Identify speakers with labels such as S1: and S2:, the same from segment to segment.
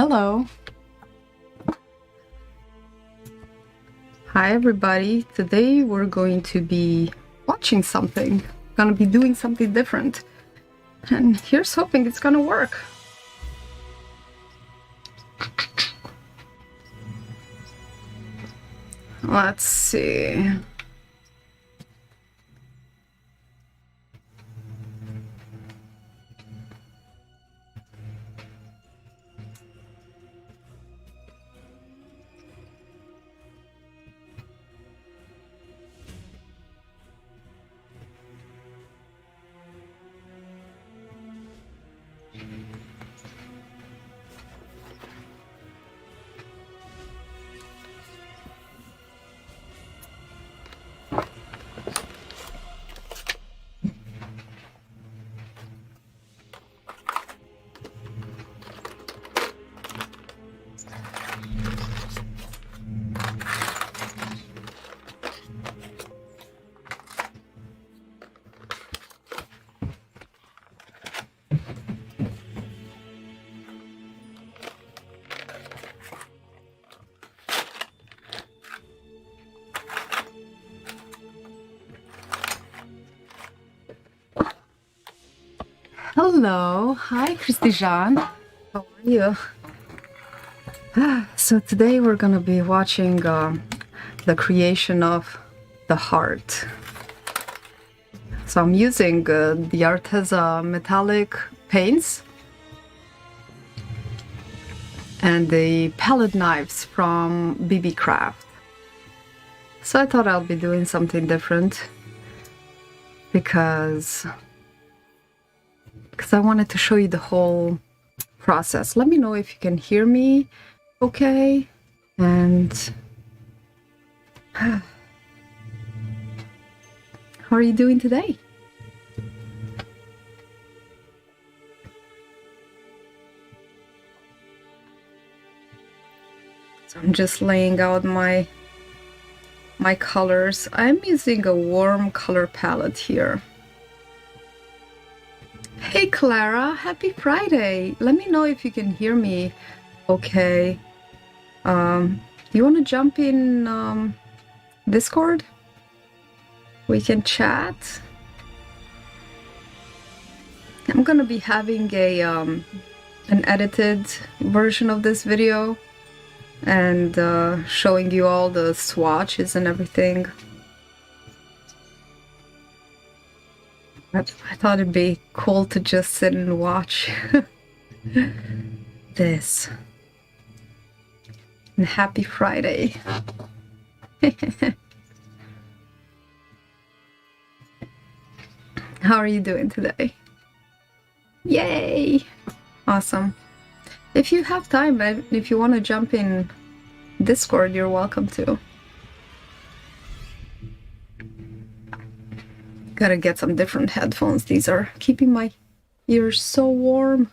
S1: Hello. Hi everybody. Today we're going to be watching something. Gonna be doing something different. And here's hoping it's gonna work. Let's see. Hello. Hi, Christy Jean. How are you? So today we're gonna be watching the creation of the heart. So I'm using the Arteza metallic paints and the palette knives from Beebeecraft. So I thought I'll be doing something different because I wanted to show you the whole process. Let me know if you can hear me okay. And how are you doing today? So I'm just laying out my colors. I'm using a warm color palette here. Hey Clara, happy Friday. Let me know if you can hear me okay. You want to jump in Discord? We can chat. I'm gonna be having a an edited version of this video and showing you all the swatches and everything. I thought it'd be cool to just sit and watch this. And happy Friday. How are you doing today? Yay! Awesome. If you have time, if you want to jump in Discord, you're welcome to. Gotta get some different headphones. These are keeping my ears so warm.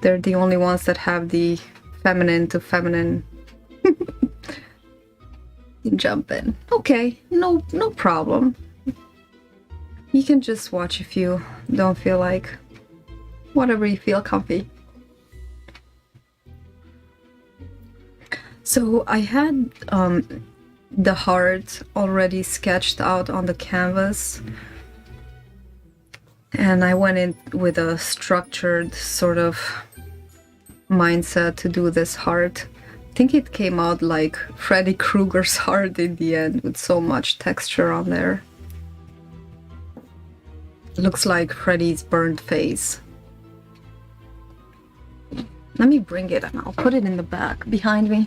S1: They're the only ones that have the feminine to feminine jump in. Okay, no problem. You can just watch if you don't feel like. Whatever you feel comfy. So I had the heart already sketched out on the canvas, and I went in with a structured sort of mindset to do this heart. I think it came out like Freddy Kruger's heart in the end, with so much texture on there. Looks like Freddy's burnt face. Let me bring it and I'll put it in the back behind me.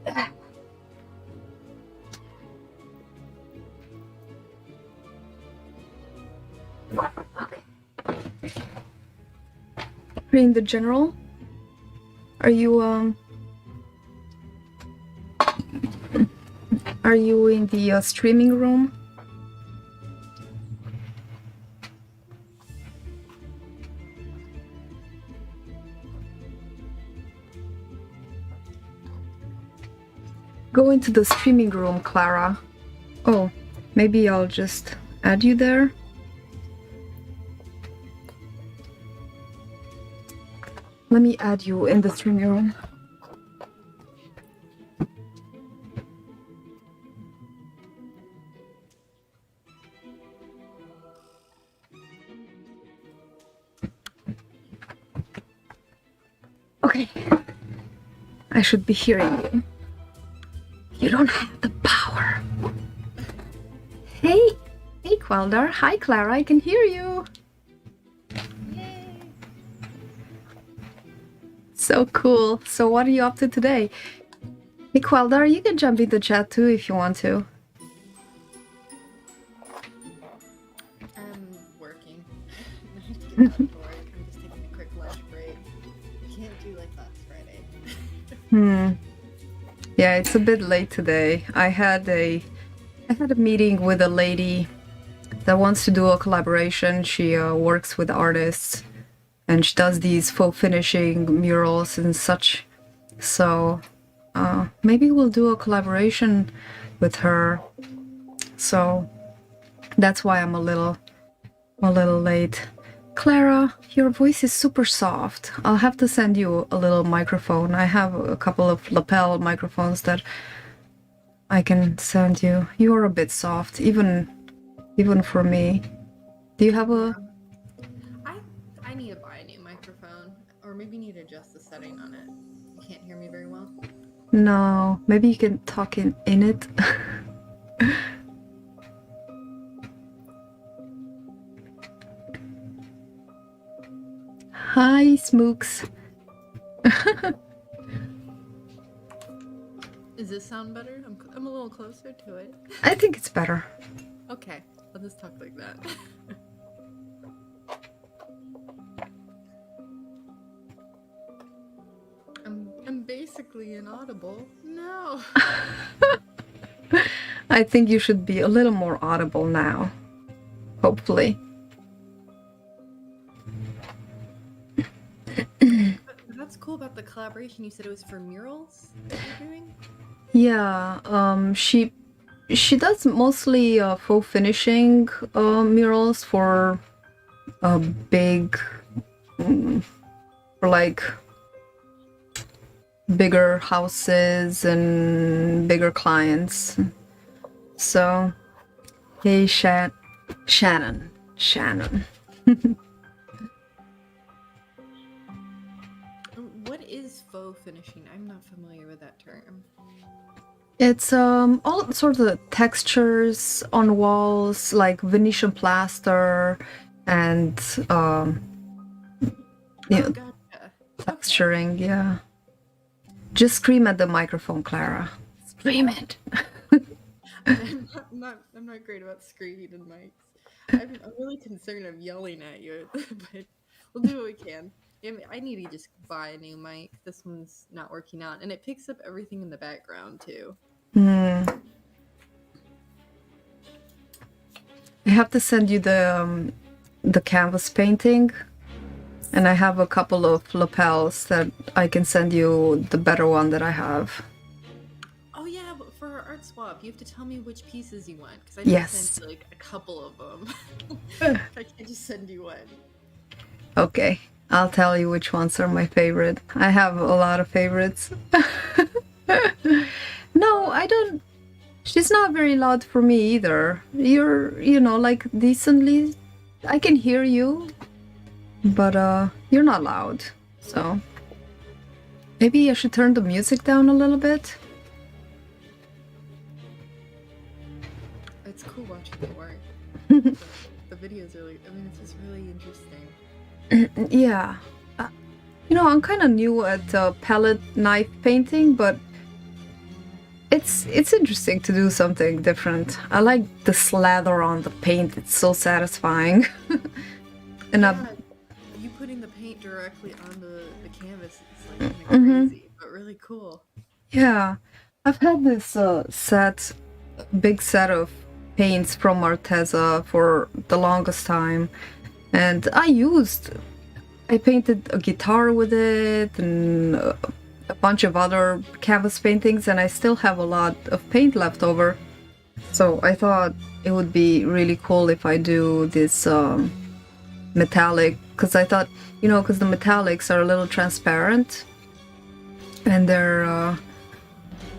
S1: Okay. Reading the general. Are you in the streaming room? Go into the streaming room, Clara. Oh, maybe I'll just add you there. Let me add you in the streaming room. Okay. I should be hearing you. You don't have the power. Hey! Hey, Queldar. Hi, Clara. I can hear you. Yay! So cool. So what are you up to today? Hey, Queldar, you can jump into chat too if you want to.
S2: I'm working. I have to get back to work. I'm just taking a quick lunch break. Can't do like last Friday.
S1: Yeah, it's a bit late today. I had a meeting with a lady that wants to do a collaboration. She works with artists and she does these faux finishing murals and such. So maybe we'll do a collaboration with her. So that's why I'm a little late. Clara, your voice is super soft. I'll have to send you a little microphone. I have a couple of lapel microphones that I can send you. You are a bit soft, even for me. Do you have a...
S2: I need to buy a new microphone, or maybe need to adjust the setting on it. You can't hear me very well.
S1: No, maybe you can talk in it. Hi, Smooks.
S2: Does this sound better? I'm a little closer to it.
S1: I think it's better.
S2: Okay, I'll just talk like that. I'm basically inaudible. No.
S1: I think you should be a little more audible now. Hopefully.
S2: That's cool about the collaboration. You said it was for murals that you're doing?
S1: Yeah, she does mostly faux finishing murals for big, for like bigger houses and bigger clients. So, hey, Shannon.
S2: What is faux finishing? I'm not familiar with that term.
S1: It's all sorts of textures on walls, like Venetian plaster and
S2: Gotcha.
S1: texturing. Yeah. Just scream at the microphone, Clara. Scream it.
S2: I'm not great about screaming in mics. I'm really concerned of yelling at you, but we'll do what we can. I need to just buy a new mic. This one's not working out, and it picks up everything in the background too.
S1: I have to send you the canvas painting, and I have a couple of lapels that I can send you the better one that I have.
S2: Oh yeah, but for our art swap, you have to tell me which pieces you want, because I
S1: Yes.
S2: sent like a couple of them. I can't just send you one.
S1: Okay, I'll tell you which ones are my favorite. I have a lot of favorites. No, I don't. She's not very loud for me either. You're, like decently. I can hear you, but you're not loud. So maybe I should turn the music down a little bit.
S2: It's cool watching it work. The videos are really, it's just really interesting.
S1: Yeah. I'm kind of new at palette knife painting, but it's interesting to do something different. I like the slather on the paint. It's so satisfying. And
S2: Yeah, you putting the paint directly on the canvas is like kind of crazy, but really cool.
S1: yeah, I've had this big set of paints from Arteza for the longest time, and I painted a guitar with it and a bunch of other canvas paintings, and I still have a lot of paint left over. So I thought it would be really cool if I do this metallic, because I thought, you know, because the metallics are a little transparent, and they're,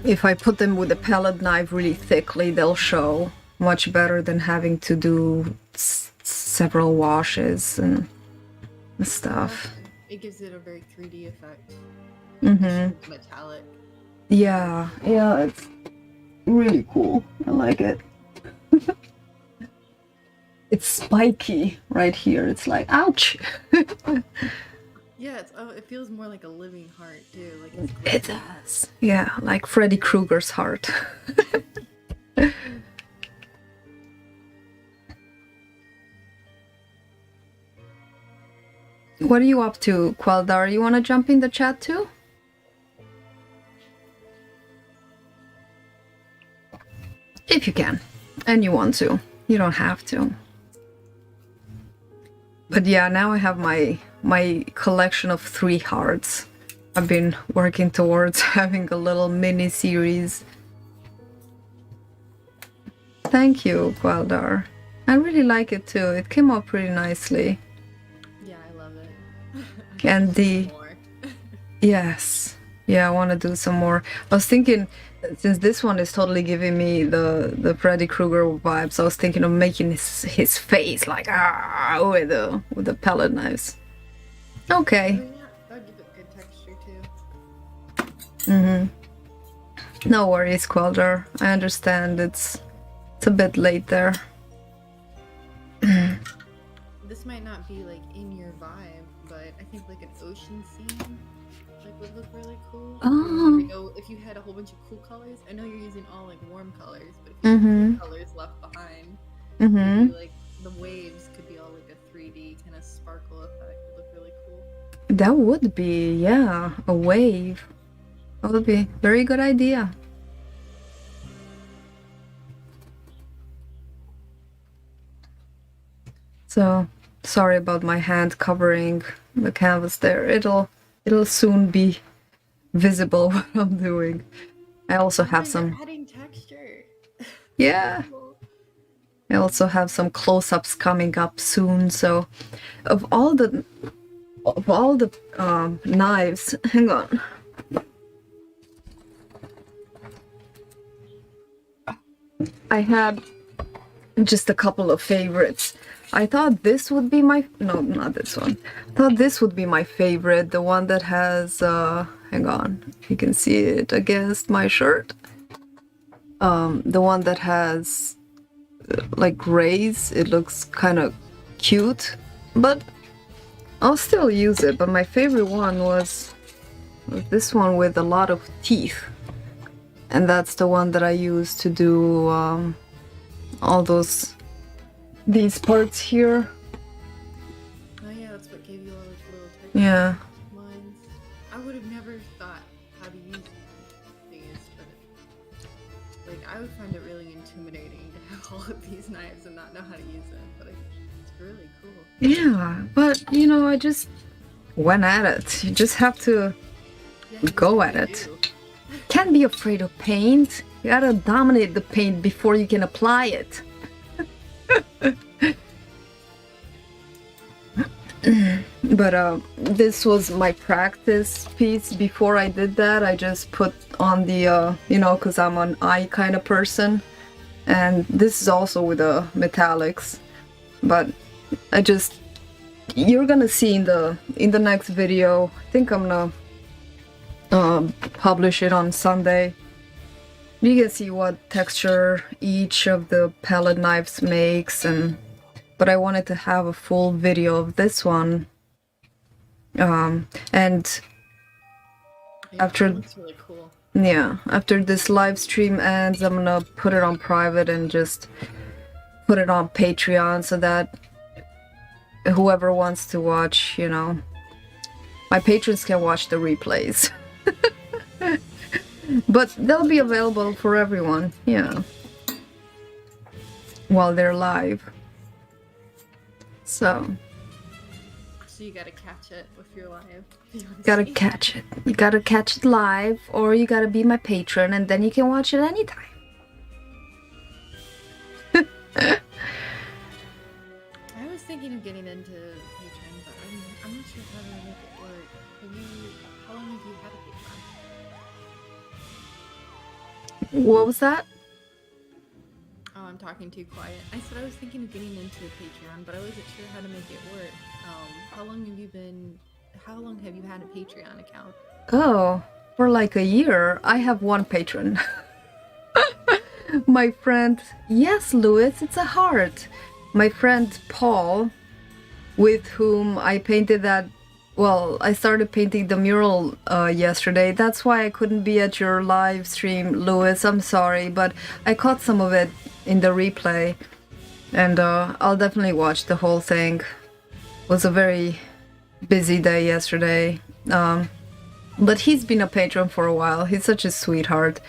S1: if I put them with a palette knife really thickly, they'll show much better than having to do several washes and stuff.
S2: It gives it a very 3D effect.
S1: Mm-hmm.
S2: Metallic.
S1: Yeah, it's really cool. I like it. It's spiky right here. It's like, ouch!
S2: Yeah, it feels more like a living heart too. Like
S1: it does. Yeah, like Freddy Kruger's heart. What are you up to, Qualdar? You want to jump in the chat too? If you can, and you want to. You don't have to. But yeah, now I have my collection of 3 hearts. I've been working towards having a little mini series. Thank you, Qualdar. I really like it too. It came out pretty nicely.
S2: Yeah, I love it.
S1: And the yes, yeah, I want to do some more. I was thinking, since this one is totally giving me the Freddy Krueger vibes, I was thinking of making his face like with the palette knives. Okay.
S2: Oh, yeah, that would give it good texture too.
S1: Mm-hmm. No worries, Qualdar. I understand it's a bit late there.
S2: This might not be like in your vibe, but I think like an ocean scene would look really cool.
S1: Oh.
S2: If you had a whole bunch of cool colors, I know you're using all like warm colors, but if you had cool colors left behind, maybe, like the waves could be all like a 3D kind of sparkle effect. It would look really cool.
S1: That would be, yeah, a wave. That would be a very good idea. So, sorry about my hand covering the canvas there. It'll soon be visible what I'm doing. I also have some
S2: adding texture.
S1: Yeah. I also have some close-ups coming up soon. So, of all the knives, hang on. I had just a couple of favorites. I thought this would be my... No, not this one. I thought this would be my favorite. The one that has... hang on. You can see it against my shirt. The one that has... like rays. It looks kind of cute. But I'll still use it. But my favorite one was this one with a lot of teeth. And that's the one that I use to do all these parts here.
S2: Oh yeah, that's what gave you all those little texture lines. I would have never thought how to use these, but like I would find it really intimidating to have all of these knives and not know how to use them. But it's really cool.
S1: Yeah, but you know, I just went at it. You just have to go at it. Can't be afraid of paint. You gotta dominate the paint before you can apply it. But this was my practice piece. Before I did that, I just put on the you know, because I'm an eye kind of person, and this is also with the metallics. But I just, you're gonna see in the next video. I think I'm gonna publish it on Sunday. You can see what texture each of the palette knives makes, but I wanted to have a full video of this one. And after,
S2: looks really cool.
S1: Yeah, after this live stream ends, I'm gonna put it on private and just put it on Patreon so that whoever wants to watch, you know, my patrons can watch the replays. But they'll be available for everyone, yeah, while they're live. So
S2: So you gotta catch it if you're live. If you wanna
S1: Gotta
S2: see.
S1: catch it. You gotta catch it live, or you gotta be my patron, and then you can watch it anytime.
S2: I was thinking of getting into Patreon, but I'm not sure how to make it work. How long have you had a Patreon?
S1: What was that?
S2: Oh, I'm talking too quiet. I said I was thinking of getting into Patreon, but I wasn't sure how to make it work. How long have you had a Patreon account?
S1: Oh, for like a year. I have one patron. My friend, yes, Louis, it's a heart. My friend Paul, with whom I painted that. Well, I started painting the mural yesterday. That's why I couldn't be at your live stream, Louis. I'm sorry, but I caught some of it in the replay, and I'll definitely watch the whole thing. It was a very busy day yesterday, but he's been a patron for a while. He's such a sweetheart.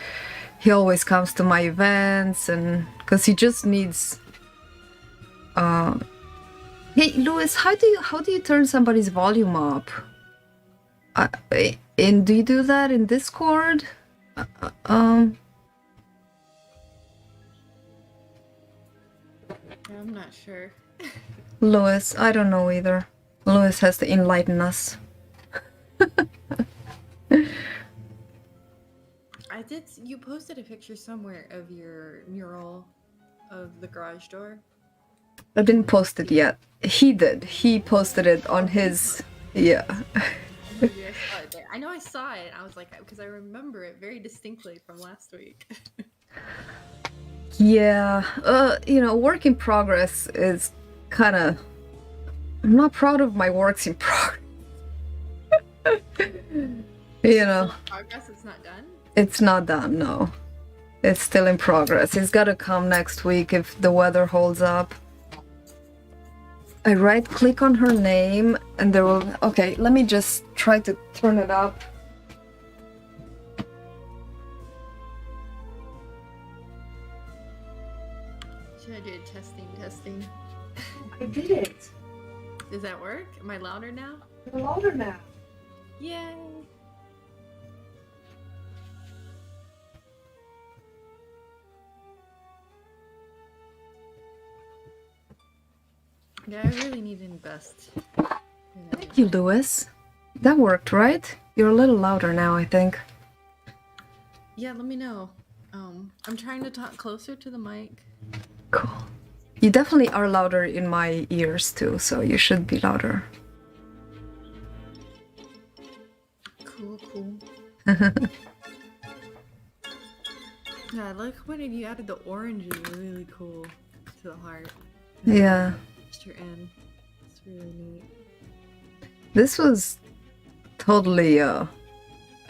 S1: He always comes to my events, and because he just needs. Hey, Louis, how do you turn somebody's volume up? And do you do that in Discord?
S2: I'm not sure.
S1: Louis, I don't know either. Louis has to enlighten us.
S2: You posted a picture somewhere of your mural of the garage door.
S1: I didn't post it yet. He did. He posted it on his. Yeah.
S2: Maybe I saw it there. I know I saw it. I was like, because I remember it very distinctly from last week.
S1: Yeah. Work in progress is kind of. I'm not proud of my works in progress.
S2: Progress, it's not done?
S1: It's not done, no. It's still in progress. It's gotta come next week if the weather holds up. I right click on her name and there will. Okay, let me just try to turn it up.
S2: Should I do a testing?
S1: I did it.
S2: Does that work? Am I louder now?
S1: You're louder now.
S2: Yay! Yeah, I really need to invest.
S1: Thank you, Louis. That worked, right? You're a little louder now, I think.
S2: Yeah, let me know. I'm trying to talk closer to the mic.
S1: Cool. You definitely are louder in my ears too, so you should be louder.
S2: Cool. Yeah, I like when you added the oranges. Really cool to the heart.
S1: Yeah.
S2: You're in. It's really neat.
S1: This was totally an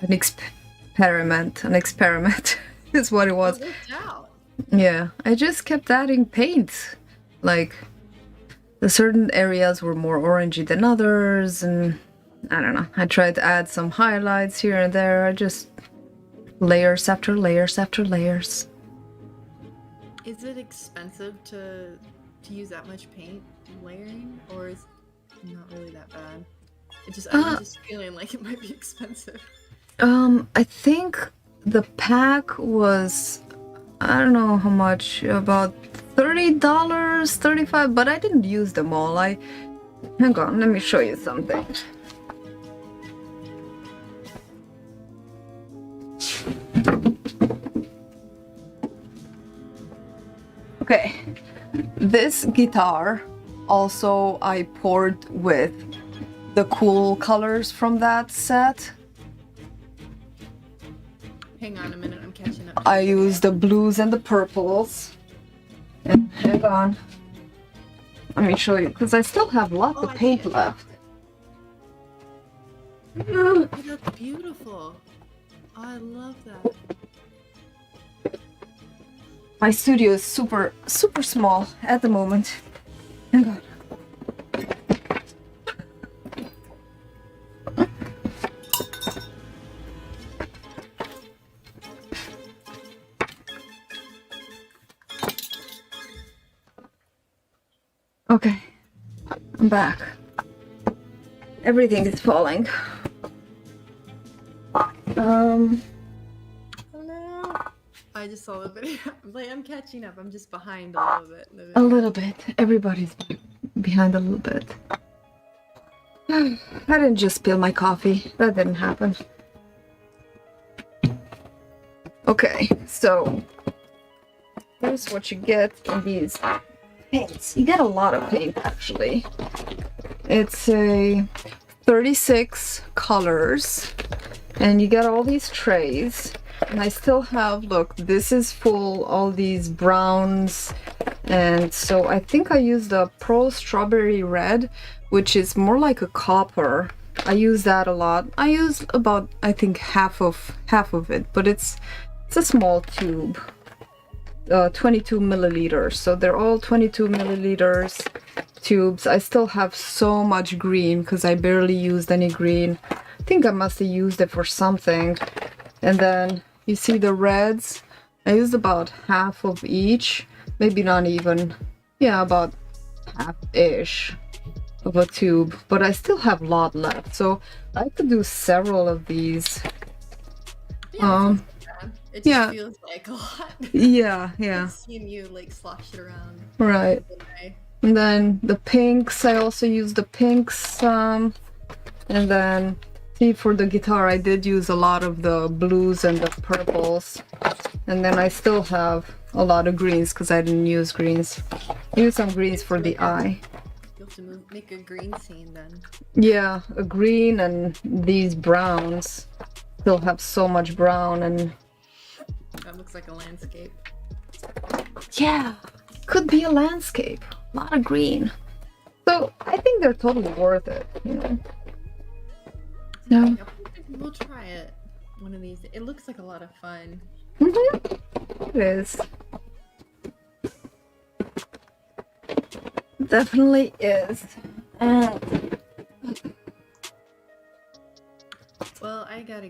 S1: experiment. An experiment is what it was.
S2: It worked out.
S1: Yeah, I just kept adding paint. Like, the certain areas were more orangey than others, and I don't know. I tried to add some highlights here and there. I just layers after layers after layers.
S2: Is it expensive to use that much paint layering, or is it not really that bad? I'm just feeling like it might be expensive.
S1: I think the pack was, I don't know how much, about $30, $35, but I didn't use them all. Hang on, let me show you something. Okay, this guitar also I poured with the cool colors from that set.
S2: Hang on a minute, I'm catching up.
S1: I used the blues and the purples. And hang on. Let me show you, because I still have lots of paint left.
S2: Oh, that's beautiful. Oh, I love that.
S1: My studio is super small at the moment. Hang on. Okay, I'm back. Everything is falling.
S2: Oh no! I just saw the video. I'm catching up. I'm just behind a little bit. In the
S1: A
S2: video.
S1: little bit. Everybody's behind a little bit. I didn't just spill my coffee. That didn't happen. Okay, so here's what you get in these paints. You get a lot of paint actually. It's a 36 colors and you get all these trays. And I still have, look, this is full, all these browns. And so I think I used the Pearl Strawberry Red, which is more like a copper. I use that a lot. I use about, I think, half of it, but it's a small tube. 22 milliliters. So they're all 22 milliliters tubes. I still have so much green because I barely used any green. I think I must have used it for something. And then you see the reds. I used about half of each. Maybe not even. Yeah, about half-ish of a tube. But I still have a lot left. So I could do several of these.
S2: Yeah, it just feels like a lot.
S1: Yeah.
S2: I've seen you like slosh it around.
S1: Right. And then the pinks, I also use the pinks. And then, see, for the guitar, I did use a lot of the blues and the purples. And then I still have a lot of greens because I didn't use greens. Use some greens for the eye.
S2: You have to make a green scene then.
S1: Yeah, a green and these browns. Still have so much brown and...
S2: That looks like a landscape.
S1: Yeah, could be a landscape. A lot of green. So I think they're totally worth it, you know. No.
S2: We'll try it one of these. It looks like a lot of fun.
S1: It is. Definitely is.
S2: Well, I gotta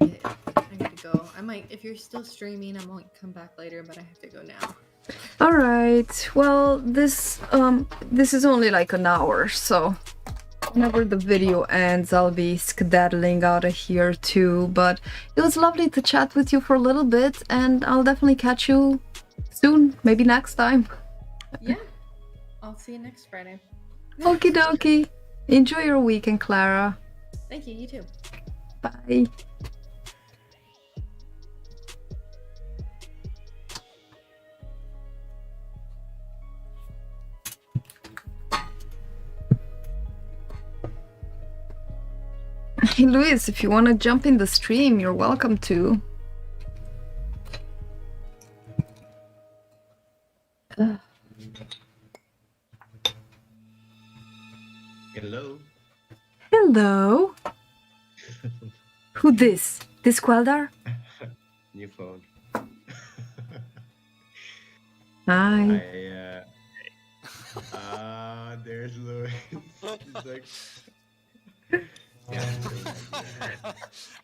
S2: go. I might, if you're still streaming, I might come back later, but I have to go now.
S1: All right. Well, this is only like an hour, so whenever the video ends, I'll be skedaddling out of here too. But it was lovely to chat with you for a little bit, and I'll definitely catch you soon, maybe next time.
S2: Yeah. I'll see you next Friday.
S1: Okie dokie. Enjoy your weekend, Clara.
S2: Thank you. You too.
S1: Bye. Hey Luis, if you want to jump in the stream, you're welcome to.
S3: Hello.
S1: Hello. Who this? This Queldar?
S3: New phone.
S1: Hi.
S3: There's Louis. He's like...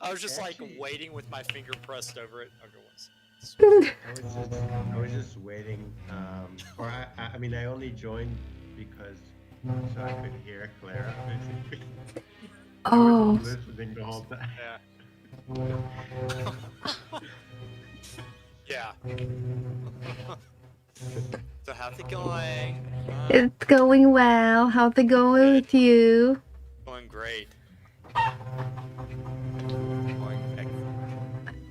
S4: I was just like waiting with my finger pressed over it. Okay,
S3: I was just waiting. Or I mean, I only joined because so I could hear Clara basically.
S1: Oh.
S3: I was listening the whole time.
S4: Yeah. So how's it going?
S1: It's going well. How's it going with you?
S4: Going great.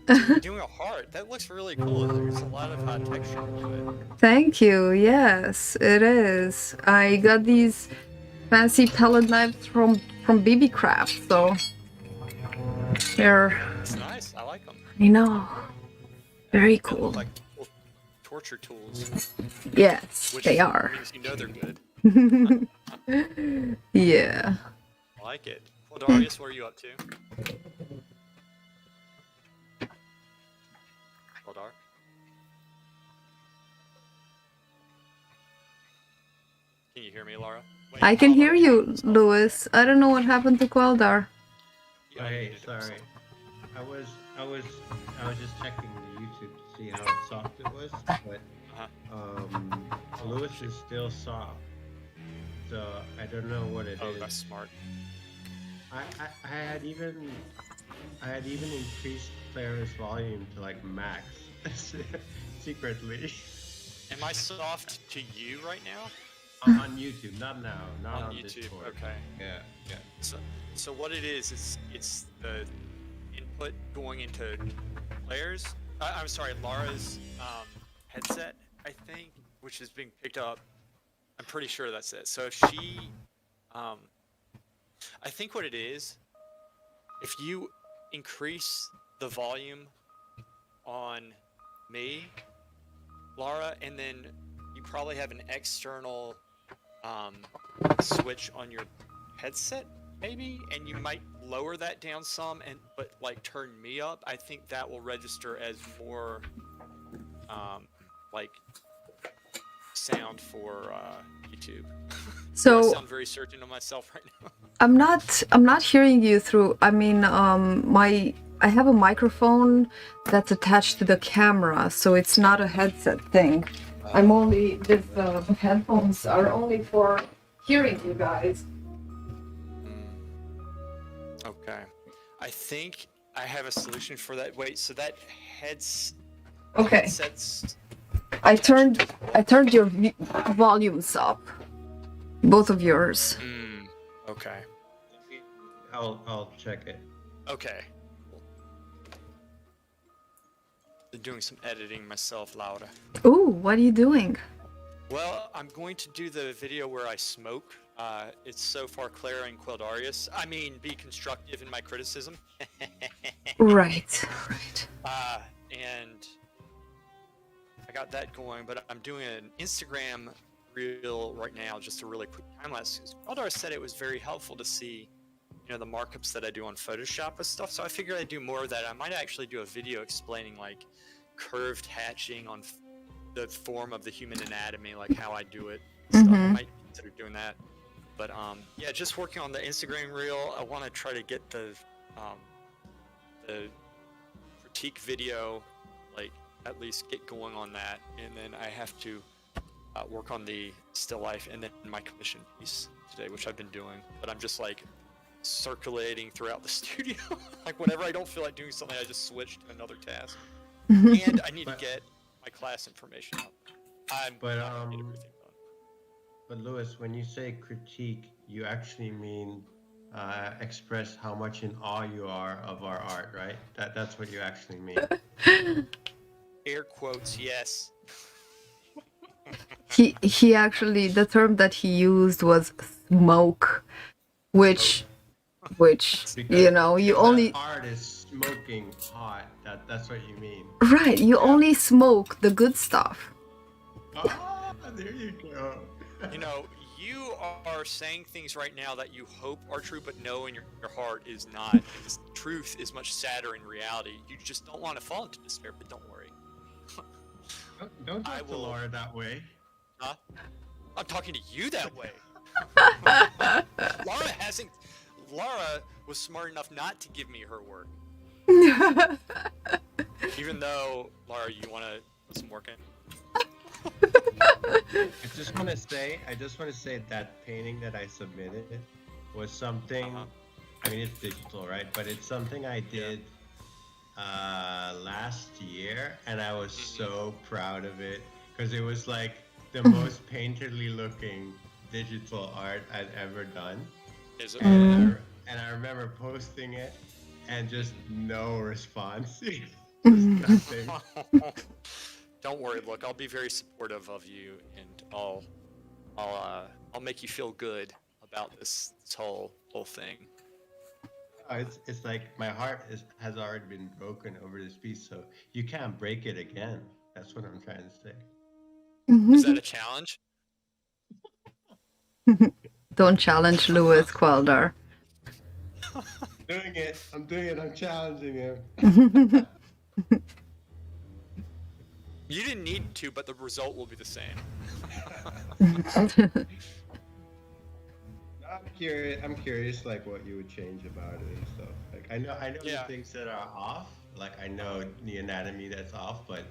S4: You're doing a heart. That looks really cool. There's a lot of texture to it.
S1: Thank you. Yes, it is. I got these fancy pellet knives from Beebeecraft, so they're...
S4: It's nice. I like them.
S1: I know. Very
S4: They
S1: cool.
S4: look like torture tools.
S1: Yes,
S4: Which
S1: they are.
S4: means you know they're good.
S1: Yeah.
S4: I like it. Well, Darius, what are you up to? Eldar? Can you hear me, Laura? Wait,
S1: I can
S4: Eldar,
S1: hear you,
S4: yourself.
S1: Louis. I don't know what happened to Queldar.
S4: Yeah,
S3: Hey,
S4: you did it
S3: sorry.
S4: yourself.
S3: I was just checking the YouTube to see how soft it was, but Lewis is still soft, so I don't know what it
S4: Oh,
S3: is.
S4: that's smart.
S3: I had even increased Clara's volume to like max secretly
S4: Am I soft to you right now?
S3: on YouTube. Not now, not on
S4: YouTube.
S3: Discord.
S4: Okay.
S3: Yeah, yeah.
S4: So what it is it's the input going into Claire's. I'm sorry, Laura's headset, I think, which is being picked up. I'm pretty sure that's it. So if she, I think what it is, if you increase the volume on me, Laura, and then you probably have an external switch on your headset, maybe, and you might lower that down some, but like turn me up. I think that will register as more like sound for YouTube.
S1: So
S4: I sound very certain of myself right now.
S1: I'm not hearing you through. I mean, I have a microphone that's attached to the camera, so it's not a headset thing. I'm only this headphones are only for hearing you guys.
S4: Okay. I think I have a solution for that. Wait, so that
S1: Okay.
S4: headset's
S1: I turned your volumes up, both of yours.
S4: okay.
S3: I'll check it.
S4: Okay. Been doing some editing myself, Laura.
S1: Ooh, what are you doing?
S4: Well, I'm going to do the video where I smoke. It's so far Clara and Quildarius. I mean, be constructive in my criticism.
S1: Right.
S4: And I got that going, but I'm doing an Instagram reel right now, just a really quick time lapse. Quildarius said it was very helpful to see, the markups that I do on Photoshop and stuff. So I figured I'd do more of that. I might actually do a video explaining like curved hatching on the form of the human anatomy, like how I do it. And stuff. I might consider doing that. But yeah, just working on the Instagram reel. I want to try to get the critique video, like at least get going on that, and then I have to work on the still life and then my commission piece today, which I've been doing. But I'm just like circulating throughout the studio. Like whenever I don't feel like doing something, I just switch to another task. And I need to get my class information up. I'm not gonna get everything done.
S3: But Lewis, when you say critique, you actually mean express how much in awe you are of our art, right? That's what you actually mean.
S4: Air quotes, yes.
S1: He actually, the term that he used was smoke, which
S3: Because
S1: you only
S3: that art is smoking hot. That's what you mean.
S1: right. You only smoke the good stuff.
S3: Oh, there you go.
S4: You are saying things right now that you hope are true, but know in your heart is not. Because truth is much sadder in reality. You just don't want to fall into despair, but don't worry.
S3: Don't talk to Laura that way.
S4: Huh? I'm talking to you that way. Laura was smart enough not to give me her work. Even though, Laura, you want to put some work in?
S3: I just want to say that painting that I submitted was something. I mean, it's digital, right? But it's something I did last year, and I was so proud of it because it was like the most painterly looking digital art I'd ever done.
S4: Is it?
S3: And I remember posting it, and just no response. Just nothing.
S4: Don't worry. Look, I'll be very supportive of you, and I'll make you feel good about this whole thing.
S3: It's like my heart has already been broken over this piece, so you can't break it again. That's what I'm trying to say.
S4: Is that a challenge?
S1: Don't challenge Lewis Quelder.
S3: I'm doing it. I'm challenging him.
S4: You didn't need to, but the result will be the same.
S3: I'm curious, like what you would change about it and stuff. Like I know the things that are off. Like I know the anatomy that's off, but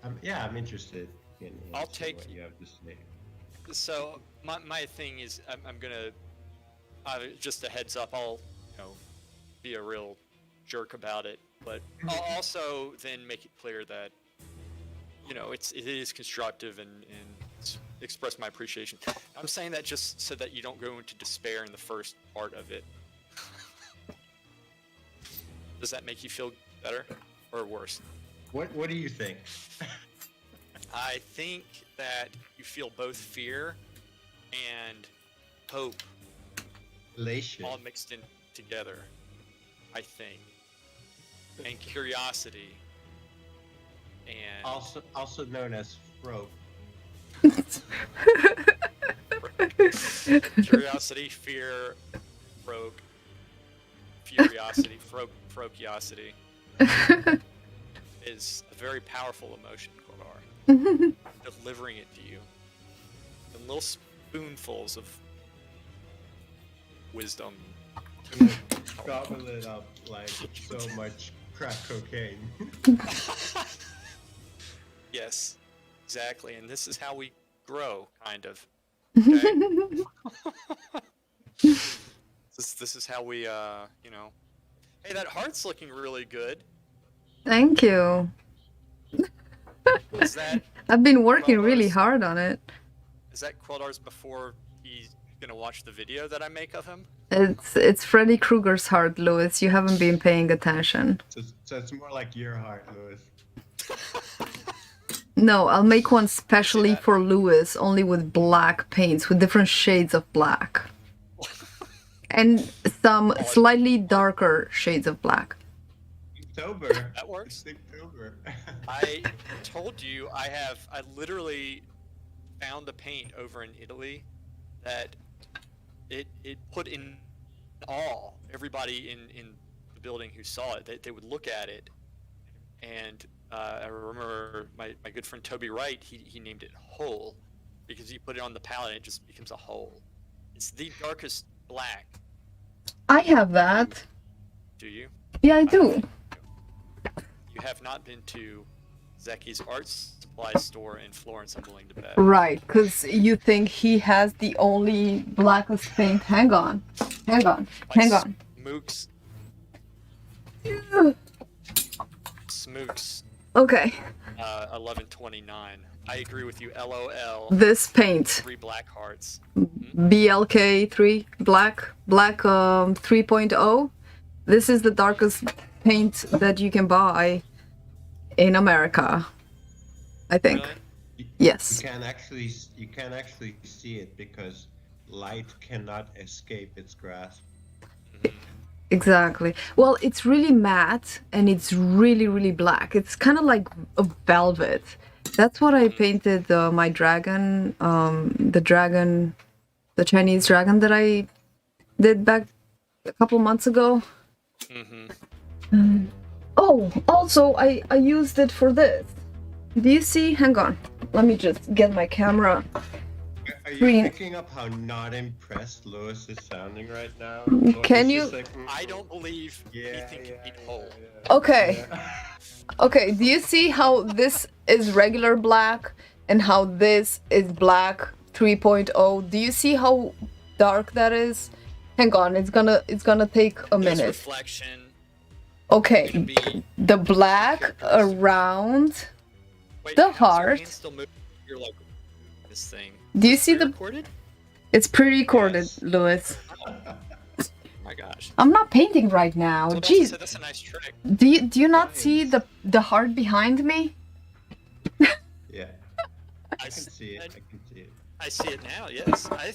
S3: I'm interested in
S4: I'll
S3: seeing
S4: take
S3: what you have to say.
S4: So my thing is, I'm gonna just a heads up. I'll be a real jerk about it, but I'll also then make it clear that it is constructive and express my appreciation. I'm saying that just so that you don't go into despair in the first part of it. Does that make you feel better or worse?
S3: What do you think?
S4: I think that you feel both fear and hope
S3: Elation.
S4: all mixed in together, I think. And curiosity. And
S3: Also known as Fro.
S4: curiosity, fear, broke, furiosity, frokiosity is a very powerful emotion, Kolar. Delivering it to you in little spoonfuls of wisdom.
S3: Gobble it up like so much crack cocaine.
S4: Yes, exactly. And this is how we grow, kind of. Okay? This is how we, Hey, that heart's looking really good.
S1: Thank you.
S4: Is that
S1: I've been working really
S4: Quildar's-
S1: hard on it.
S4: Is that Quildar's before he's gonna watch the video that I make of him?
S1: It's Freddy Krueger's heart, Louis. You haven't been paying attention.
S3: So it's more like your heart, Louis.
S1: No, I'll make one specially
S4: that.
S1: for Louis, only with black paints, with different shades of black. And some slightly darker shades of black.
S3: Inktober.
S4: That works.
S3: It's Inktober.
S4: I told you I literally found a paint over in Italy that it put in awe everybody in the building who saw it. They would look at it, and I remember my good friend Toby Wright, he named it Hole, because you put it on the palette and it just becomes a hole. It's the darkest black.
S1: I have that.
S4: Do you?
S1: Yeah, I do.
S4: You have not been to Zeki's art supply store in Florence, I'm willing to bet.
S1: Right, because you think he has the only blackest paint. Hang on. Hang on. Hang on.
S4: Smooks,
S1: Okay.
S4: 1129. I agree with you. LOL.
S1: This paint.
S4: 3 black hearts.
S1: BLK3 black 3.0. This is the darkest paint that you can buy in America, I think.
S4: Really?
S1: Yes.
S3: You can actually see it because light cannot escape its grasp.
S1: Exactly. Well, it's really matte and it's really, really black. It's kind of like a velvet. That's what I painted my dragon, the Chinese dragon that I did back a couple months ago. Oh, also, I used it for this. Do you see? Hang on. Let me just get my camera.
S3: Are you
S1: Green.
S3: picking up how not impressed Lewis is sounding right now?
S1: Can
S3: It's
S1: you-
S3: just like,
S4: I don't believe
S3: Yeah,
S4: he think
S3: yeah,
S4: he'd whole.
S1: Okay.
S3: yeah.
S1: Okay, do you see how this is regular black and how this is black 3.0? Do you see how dark that is? Hang on, it's gonna take a
S4: There's
S1: minute.
S4: reflection.
S1: Okay,
S4: Gonna be.
S1: the black around.
S4: Wait,
S1: the
S4: how's your
S1: heart.
S4: hand still moving? You're like this thing.
S1: Do you see the?
S4: Recorded?
S1: It's pre-recorded,
S3: Yes.
S1: Louis.
S4: Oh my gosh.
S1: I'm not painting right now.
S4: So
S1: Jeez,
S4: that's a nice trick.
S1: do you not see the heart behind me?
S3: Yeah, I can see it. I can see it.
S4: I see it now. Yes, I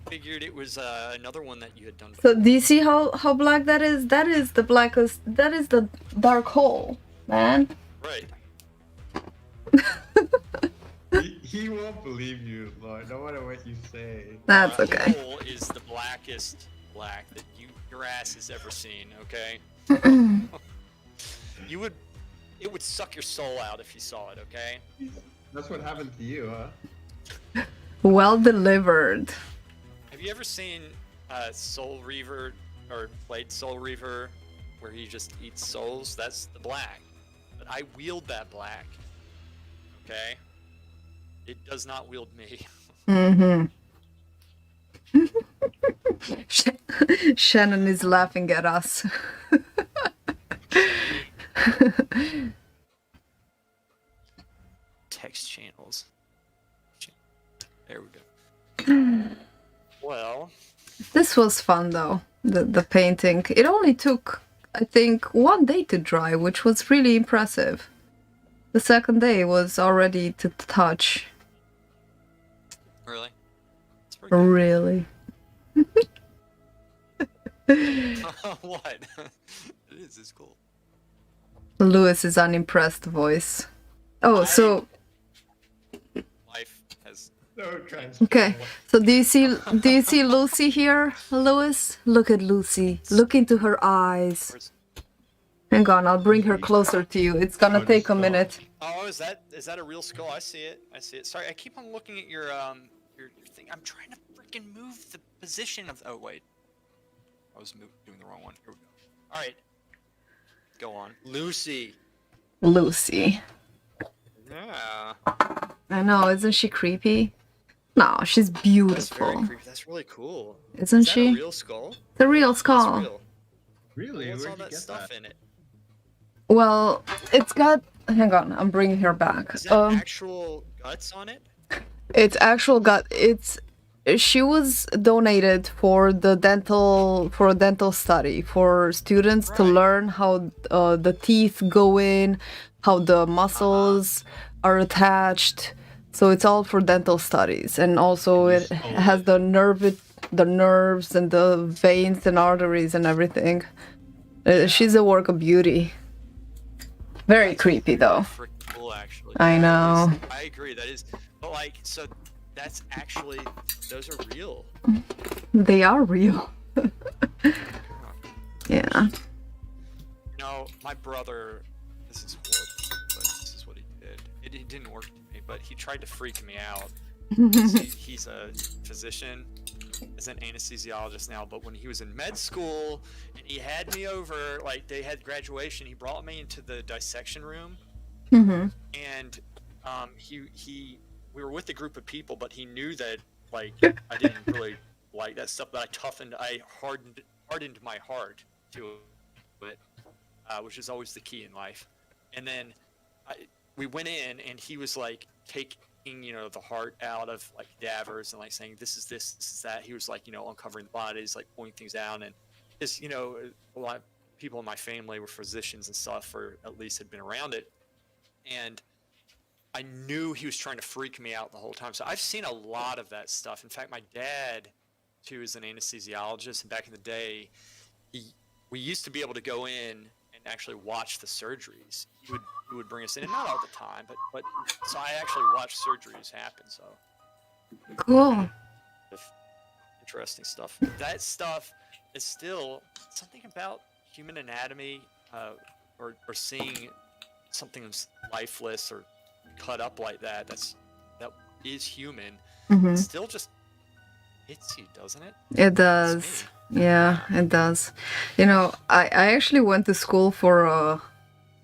S4: figured it was another one that you had done.
S1: So do you see how black that is? That is the blackest. That is the dark hole, man.
S4: Right.
S3: He won't believe you, Lord, no matter what you say.
S1: That's okay.
S4: Hole is the blackest black that your ass has ever seen. Okay. It would suck your soul out if you saw it. Okay.
S3: That's what happened to you, huh?
S1: Well delivered.
S4: Have you ever seen Soul Reaver or played Soul Reaver, where he just eats souls? That's the black. But I wield that black. Okay. It does not wield me.
S1: Mm-hmm. Shannon is laughing at us.
S4: Text channels. There we go. Well,
S1: This was fun though, the painting. It only took, I think, 1 day to dry, which was really impressive. The second day was already to touch.
S4: really? It's pretty good.
S1: Really.
S4: What? It's cool.
S1: Lewis's unimpressed voice. Oh, so
S4: Life has.
S3: No trans.
S1: okay. So do you see Lucy here, Lewis? Look at Lucy. Look into her eyes. Hang on, I'll bring her closer to you. It's gonna take a minute.
S4: Oh, is that a real skull? I see it. I see it. Sorry, I keep on looking at your thing. I'm trying to freaking move the position of. Oh wait, I was doing the wrong one. Here we go. All right, go on, Lucy.
S1: Lucy.
S4: Yeah.
S1: I know, isn't she creepy? No, she's
S4: That's very
S1: beautiful.
S4: creepy. That's really cool.
S1: Isn't
S4: Is that
S1: she?
S4: a real skull?
S1: The real
S4: That's
S1: skull.
S4: real.
S3: Really?
S4: What's all
S3: Where'd you
S4: that
S3: get
S4: stuff
S3: that?
S4: in it?
S1: Well, it's got. Hang on, I'm bringing her back.
S4: Is that actual guts on it?
S1: It's actual gut. It's she was donated for a dental study for students to
S4: Right.
S1: learn how the teeth go in, how the muscles are attached. So it's all for dental studies, and also it has the nerves and the veins and arteries and everything. She's a work of beauty. Very creepy though.
S4: Freaking cool, actually.
S1: I know.
S4: I agree. That is, but like, so that's actually those are real.
S1: They are real. Yeah.
S4: You know, my brother. This is horrible, but this is what he did. It didn't work to me, but he tried to freak me out. He's a physician, is an anesthesiologist now, but when he was in med school and he had me over, like they had graduation, he brought me into the dissection room,
S1: Mm-hmm.
S4: and we were with a group of people, but he knew that like I didn't really like that stuff, but I hardened my heart to it, which is always the key in life. And then we went in, and he was like taking the heart out of like cadavers and like saying this is that. He was like uncovering the bodies, like pointing things out, and just a lot of people in my family were physicians and stuff, or at least had been around it, and I knew he was trying to freak me out the whole time. So I've seen a lot of that stuff. In fact, my dad too is an anesthesiologist, and back in the day, we used to be able to go in and actually watch the surgeries. He would bring us in, and not all the time, but so I actually watched surgeries happen. So
S1: Cool.
S4: interesting stuff. That stuff is still something about human anatomy, or seeing something that's lifeless or cut up like that is human.
S1: Mm-hmm.
S4: It still just hits you, doesn't it?
S1: It does. Yeah, it does. I actually went to school for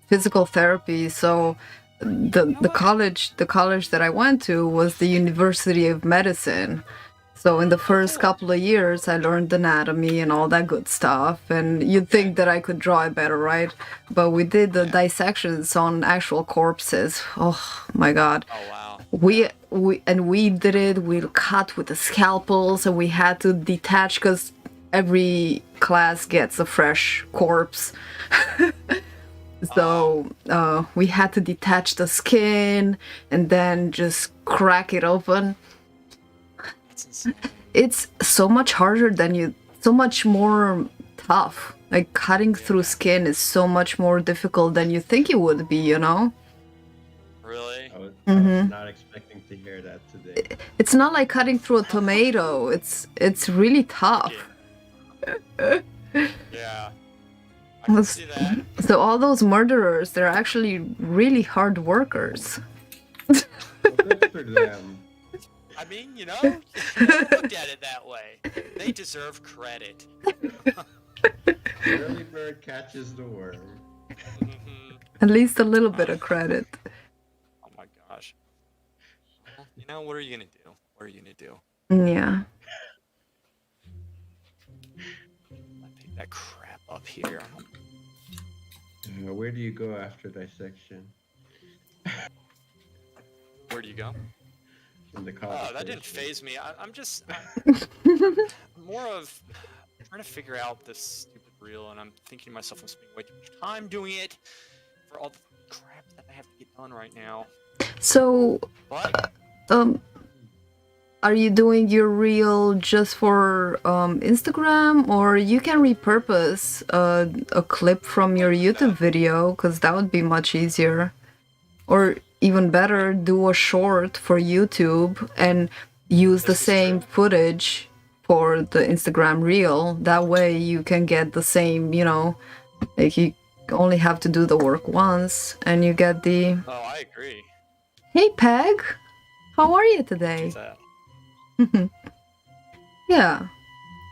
S1: physical therapy, so the college that I went to was the University of Medicine. So in the first couple of years, I learned anatomy and all that good stuff. And you'd think that I could draw it better, right? But we did the dissections on actual corpses. Oh my God.
S4: Oh wow.
S1: We did it. We cut with the scalpels, and we had to detach because every class gets a fresh corpse. So we had to detach the skin and then just crack it open.
S4: That's insane.
S1: It's so much harder so much more tough. Like cutting through skin is so much more difficult than you think it would be,
S4: Really?
S3: I was
S1: Mhm.
S3: not expecting to hear that today.
S1: It's not like cutting through a tomato. It's really tough.
S4: Yeah. I can see that.
S1: So all those murderers, they're actually really hard workers.
S3: Well, good for them.
S4: I mean, look at it that way. They deserve credit.
S3: The early bird catches the worm.
S4: Mhm.
S1: At least a little bit of credit.
S4: Oh my gosh. Well, what are you gonna do? What are you gonna do?
S1: Yeah.
S4: that crap up here.
S3: Where do you go after dissection?
S4: Where do you go?
S3: In the
S4: That
S3: conversation.
S4: didn't phase me. I'm more of trying to figure out this stupid reel, and I'm thinking to myself, I'm spending way too much time doing it for all the crap that I have to get done right now.
S1: So,
S4: But
S1: are you doing your reel just for Instagram, or you can repurpose a clip from your YouTube video, because that would be much easier. Or even better, do a short for YouTube and use the
S4: This is
S1: same
S4: true.
S1: footage for the Instagram reel. That way you can get the same, like you only have to do the work once and you get the...
S4: oh, I agree.
S1: Hey Peg, how are you today?
S4: With that.
S1: Yeah,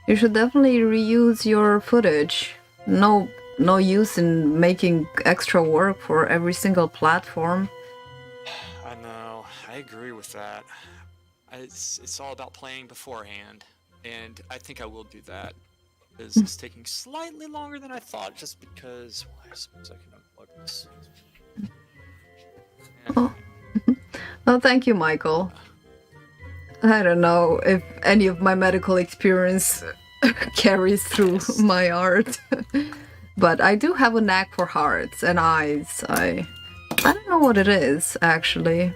S1: you should definitely reuse your footage. No use in making extra work for every single platform.
S4: I know. I agree with that. It's all about planning beforehand, and I think I will do that. Because it's taking slightly longer than I thought, just because. Well, I suppose I can unplug this.
S1: Oh. Oh, thank you, Michael. I don't know if any of my medical experience carries through my art, but I do have a knack for hearts and eyes. I don't know what it is, actually,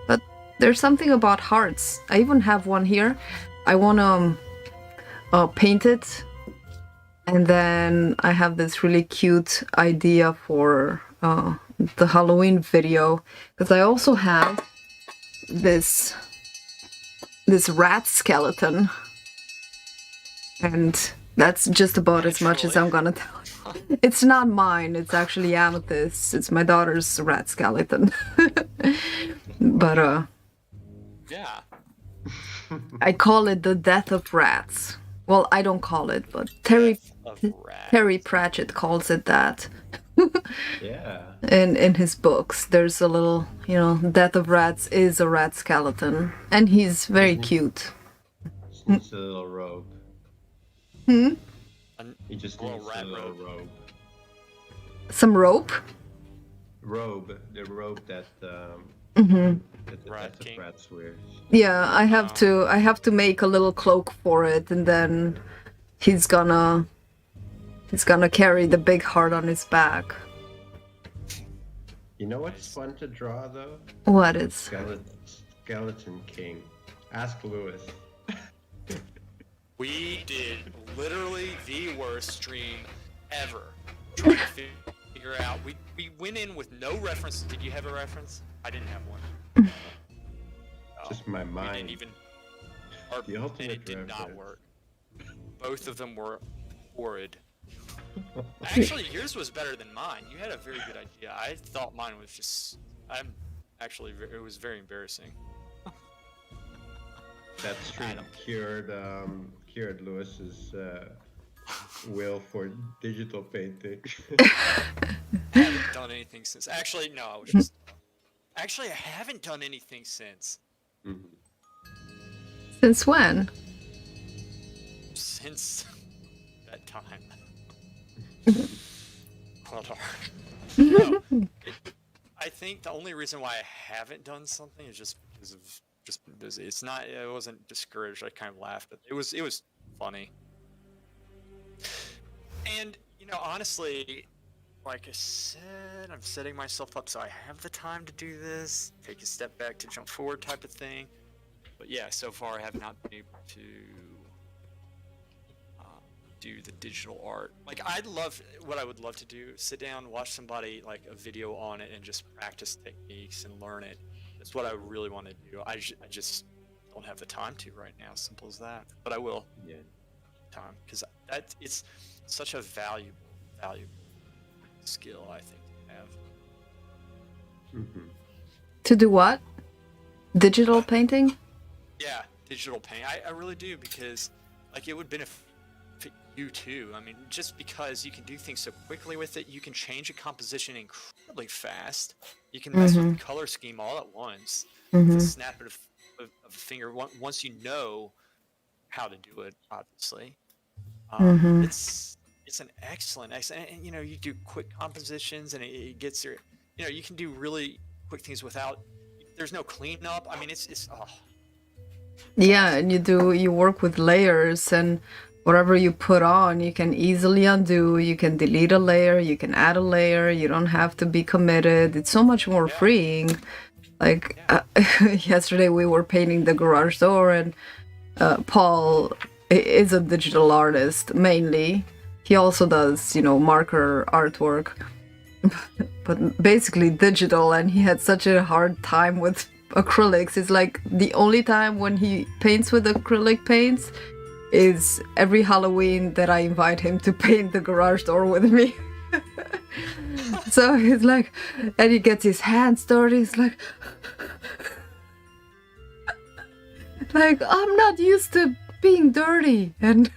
S1: but there's something about hearts. I even have one here. I want to paint it, and then I have this really cute idea for the Halloween video, because I also have this rat skeleton, and that's just about as much as I'm gonna tell you. It's not mine, it's actually Amethyst. It's my daughter's rat skeleton. But
S4: Yeah.
S1: I call it the death of rats. Well, I don't call it, but Terry Pratchett calls it that.
S3: Yeah.
S1: In his books, there's a little, death of rats is a rat skeleton, and he's very cute.
S3: Just needs a little robe.
S1: Hmm?
S3: He just
S4: Little
S3: needs
S4: rat
S3: a little
S4: robe.
S3: robe.
S1: Some rope?
S3: Robe, the robe that
S1: Mm-hmm.
S3: that's a rat's wears.
S1: Yeah, I have to make a little cloak for it, and then he's gonna carry the big heart on his back.
S3: You know what's fun to draw though?
S1: What is?
S3: Skeleton King. Ask Lewis.
S4: We did literally the worst stream ever. Trying to figure out. We went in with no reference. Did you have a reference? I didn't have one.
S3: Just my
S4: We
S3: mind.
S4: didn't even.
S3: The
S4: And
S3: ultimate
S4: it did not
S3: reference.
S4: work. Both of them were horrid. Actually, yours was better than mine. You had a very good idea. I thought mine was just. It was very embarrassing.
S3: That stream cured Lewis's will for digital painting.
S4: I haven't done anything since. Actually, no. I was just. Actually, I haven't done anything since.
S3: Mhm.
S1: Since when?
S4: Since that time. Hold on. No, I think the only reason why I haven't done something is just because of just been busy. It's not. I wasn't discouraged. I kind of laughed, but it was funny. And honestly, like I said, I'm setting myself up so I have the time to do this. Take a step back to jump forward, type of thing. But yeah, so far I have not been able to do the digital art. Like what I would love to do, sit down, watch somebody like a video on it and just practice techniques and learn it. That's what I really want to do. I just don't have the time to right now. Simple as that. But I will.
S3: Yeah.
S4: Time, because it's such a valuable skill, I think, to have.
S3: Mhm.
S1: To do what? Digital painting?
S4: Yeah, digital paint. I really do, because like it would benefit you too. I mean, just because you can do things so quickly with it, you can change a composition incredibly fast. You can mess with the color scheme all at once. With a snap of a finger. Once you know how to do it, obviously.
S1: Mhm.
S4: It's an excellent, and you know, you do quick compositions, and it gets your, you know, you can do really quick things without. There's no cleanup. I mean, it's
S1: Yeah,
S4: awesome.
S1: and you work with layers, and whatever you put on, you can easily undo. You can delete a layer, you can add a layer. You don't have to be committed. It's so much more
S4: Yeah.
S1: freeing. Like
S4: Yeah.
S1: yesterday, we were painting the garage door, and Paul is a digital artist mainly. He also does, you know, marker artwork, but basically digital. And he had such a hard time with acrylics. It's like the only time when he paints with acrylic paints is every Halloween that I invite him to paint the garage door with me. So he's like, and he gets his hands dirty. He's like, I'm not used to being dirty and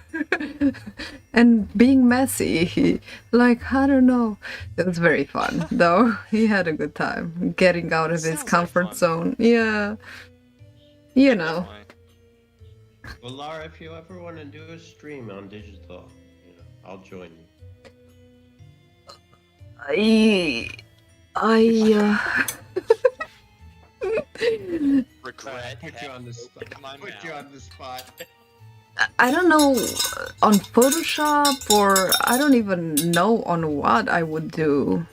S1: and being messy. Like, I don't know. It was very fun though. He had a good time getting out of his
S4: Sounds like
S1: comfort
S4: fun.
S1: zone. Yeah. You know.
S4: Definitely.
S3: Well, Laura, if you ever want to do a stream on digital, you know, I'll join you.
S4: Regret.
S3: Put you on the spot. Put you on the spot.
S1: I don't know on Photoshop, or I don't even know on what I would do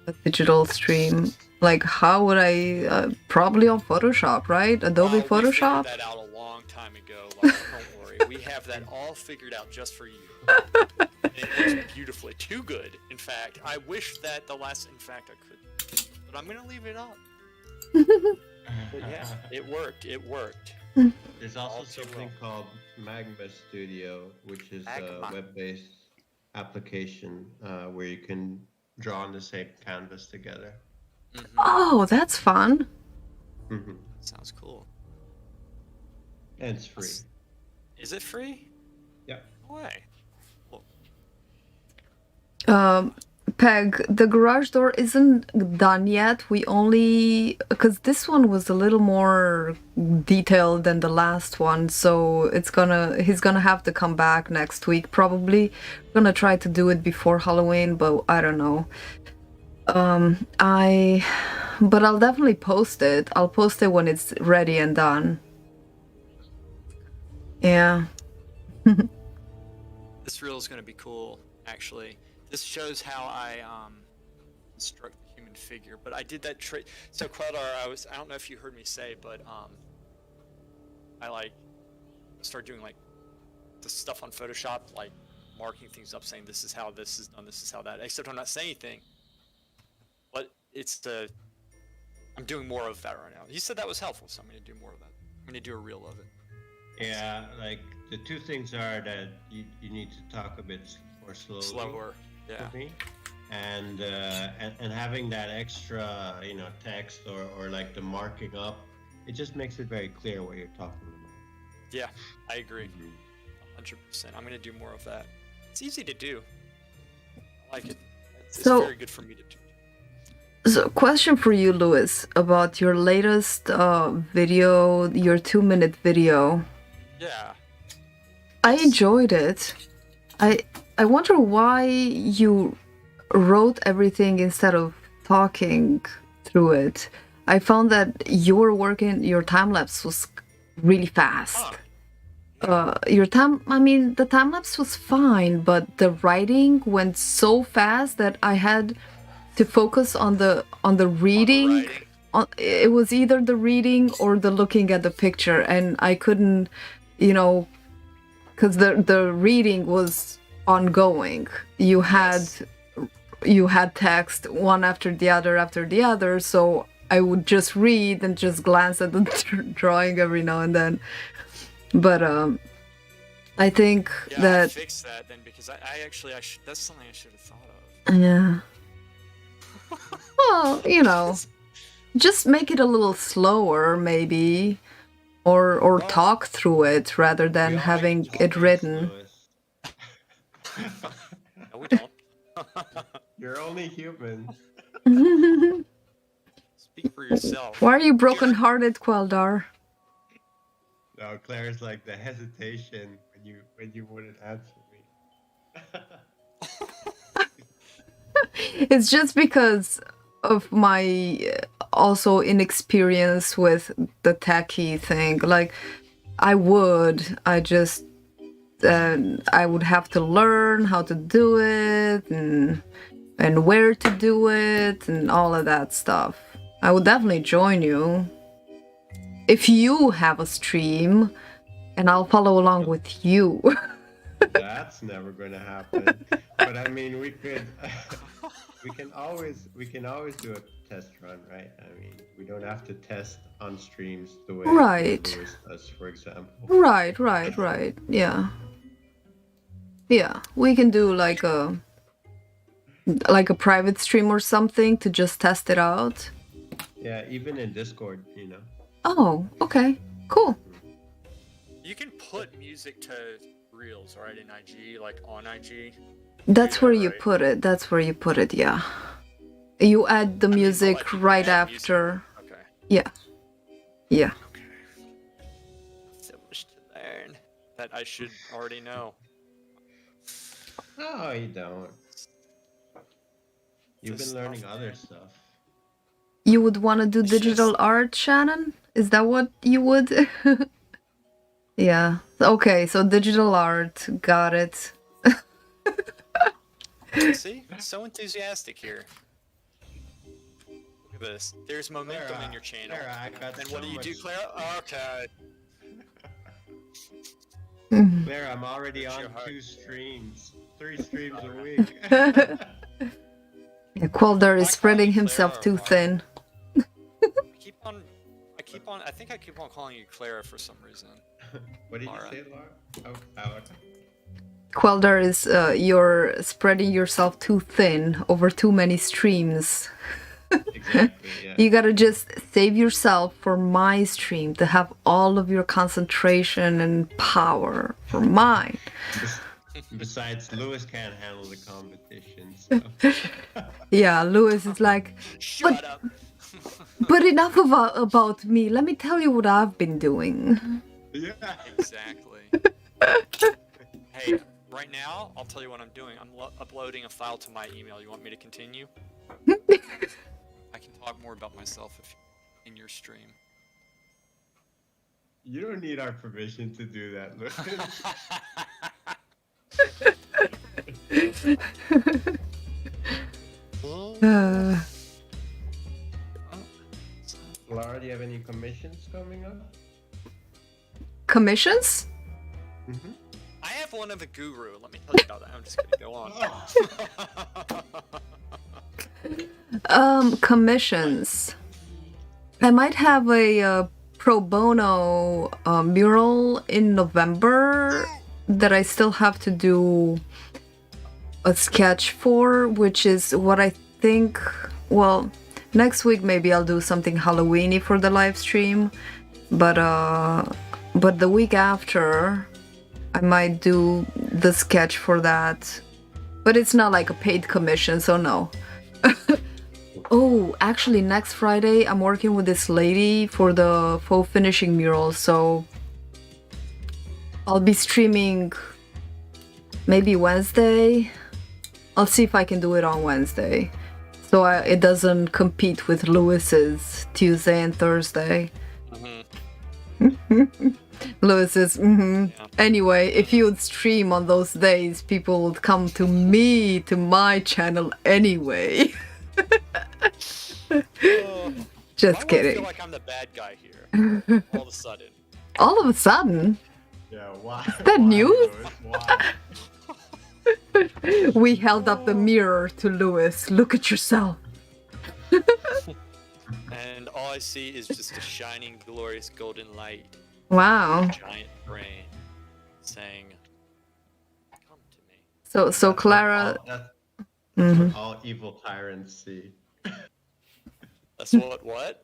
S1: a digital stream. Like, how would I? Probably on Photoshop, right? Adobe
S4: We figured
S1: Photoshop.
S4: that out a long time ago. Laura, don't worry, we have that all figured out just for you. It works beautifully, too good. In fact, I wish that the last. In fact, I could, but I'm gonna leave it up. But yeah, it worked. It worked.
S3: There's also
S4: Also
S3: something called Magma Studio, which is a
S4: Magma.
S3: web-based application where you can draw on the same canvas together.
S4: Mhm.
S1: Oh, that's fun.
S3: Mm-hmm.
S4: Sounds cool.
S3: And it's free.
S4: Is it free?
S3: Yeah.
S4: No way.
S1: Peg, the garage door isn't done yet. We only, because this one was a little more detailed than the last one, so he's gonna have to come back next week probably. We're gonna try to do it before Halloween, but I don't know. But I'll definitely post it. I'll post it when it's ready and done. Yeah.
S4: This reel is going to be cool, actually. This shows how I construct the human figure. But I did that trick. So Queldar, I don't know if you heard me say, but I like started doing like the stuff on Photoshop, like marking things up, saying this is how this is done, this is how that. Except I'm not saying anything. But I'm doing more of that right now. You said that was helpful, so I'm going to do more of that. I'm going to do a reel of it.
S3: Yeah, like the two things are that you need to talk a bit more slowly.
S4: Slower, yeah.
S3: For me. And having that extra, you know, text or like the marking up, it just makes it very clear what you're talking about.
S4: Yeah, I agree. 100%. I'm going to do more of that. It's easy to do. I like it. It's very good for me to do.
S1: So, question for you, Louis, about your latest video, your 2-minute video.
S4: Yeah.
S1: I enjoyed it. I wonder why you wrote everything instead of talking through it. I found that your time lapse was really fast. The time lapse was fine, but the writing went so fast that I had to focus on the reading. It was either the reading or the looking at the picture, and I couldn't, you know, because the reading was ongoing. You had text one after the other, so I would just read and just glance at the drawing every now and then. But I think that
S4: I'll fix that then, because that's something I should have thought of.
S1: Yeah. Well, you know, just make it a little slower, maybe, or talk through it rather than having it written.
S4: No, we don't.
S3: You're only human.
S4: Speak for yourself.
S1: Why are you broken-hearted, Queldar?
S3: No, Claire's like the hesitation when you wouldn't answer me.
S1: It's just because of my also inexperience with the techie thing. Like, I just I would have to learn how to do it and where to do it and all of that stuff. I would definitely join you if you have a stream, and I'll follow along with you.
S3: That's never gonna happen. But I mean, we could, we can always do a test run, right? I mean, we don't have to test on streams the way
S1: Right.
S3: Lewis does, for example.
S1: Right. Yeah. Yeah, we can do like a private stream or something to just test it out.
S3: Yeah, even in Discord, you know.
S1: Oh, okay. Cool.
S4: You can put music to reels, right, in IG, like on IG.
S1: That's where you
S4: right?
S1: put it. That's where you put it, yeah. You add the music
S4: like, you
S1: right
S4: add music.
S1: after.
S4: Okay.
S1: Yeah. Yeah.
S4: Okay. So much to learn that I should already know.
S3: No, you don't. You've
S4: This
S3: been learning
S4: stuff,
S3: other
S4: man.
S3: stuff.
S1: You would want to do
S4: It's
S1: digital
S4: just-
S1: art, Shannon? Is that what you would? Yeah. Okay, so digital art. Got it.
S4: See? So enthusiastic here. Look at this. There's momentum
S3: Clara,
S4: in your channel.
S3: Clara, I got
S4: And
S3: so
S4: what do you do,
S3: much-
S4: Clara? Okay.
S1: Mhm.
S3: There, I'm already
S4: Bless
S3: on
S4: your heart.
S3: 2 streams, 3 streams a week.
S1: Yeah, Quelder is
S4: I call
S1: spreading
S4: you
S1: himself
S4: Clara,
S1: too
S4: why?
S1: thin.
S4: I think I keep on calling you Clara for some reason.
S3: What did
S4: Laura.
S3: you say, Laura? Oh, Laura.
S1: Quelder is you're spreading yourself too thin over too many streams.
S3: Exactly, yeah.
S1: You gotta just save yourself for my stream to have all of your concentration and power for mine.
S3: Besides, Lewis can't handle the competition, so.
S1: Yeah, Lewis is like,
S4: Shut up.
S1: but enough about me. Let me tell you what I've been doing.
S3: Yeah.
S4: Exactly. Hey, right now, I'll tell you what I'm doing. I'm uploading a file to my email. You want me to continue? I can talk more about myself if in your stream.
S3: You don't need our permission to do that, Lewis.
S1: Uh,
S3: Laura, do you have any commissions coming up?
S1: commissions?
S3: Mm-hmm.
S4: I have one of a guru. Let me tell you about that. I'm just kidding. Go on.
S1: Commissions. I might have a pro bono mural in November that I still have to do a sketch for, which is what I think. Well, next week maybe I'll do something Halloweeny for the live stream, but the week after I might do the sketch for that. But it's not like a paid commission, so no. Oh, actually, next Friday I'm working with this lady for the faux finishing mural, so I'll be streaming maybe Wednesday. I'll see if I can do it on Wednesday, so it doesn't compete with Lewis's Tuesday and Thursday. Lewis's.
S4: Yeah.
S1: Anyway, if you would stream on those days, people would come to me, to my channel anyway. Just
S4: Why do I
S1: kidding.
S4: feel like I'm the bad guy here? All of a sudden.
S1: All of a sudden,
S3: Yeah, why?
S1: that
S3: Why,
S1: news?
S3: Lewis? Why?
S1: we held up the mirror to Lewis. Look at yourself.
S4: And all I see is just a shining, glorious golden light.
S1: Wow.
S4: Giant brain saying, "Come to me."
S1: So
S3: That's what
S1: Clara.
S3: That's
S1: Mhm.
S3: what all evil tyrants see.
S4: That's what?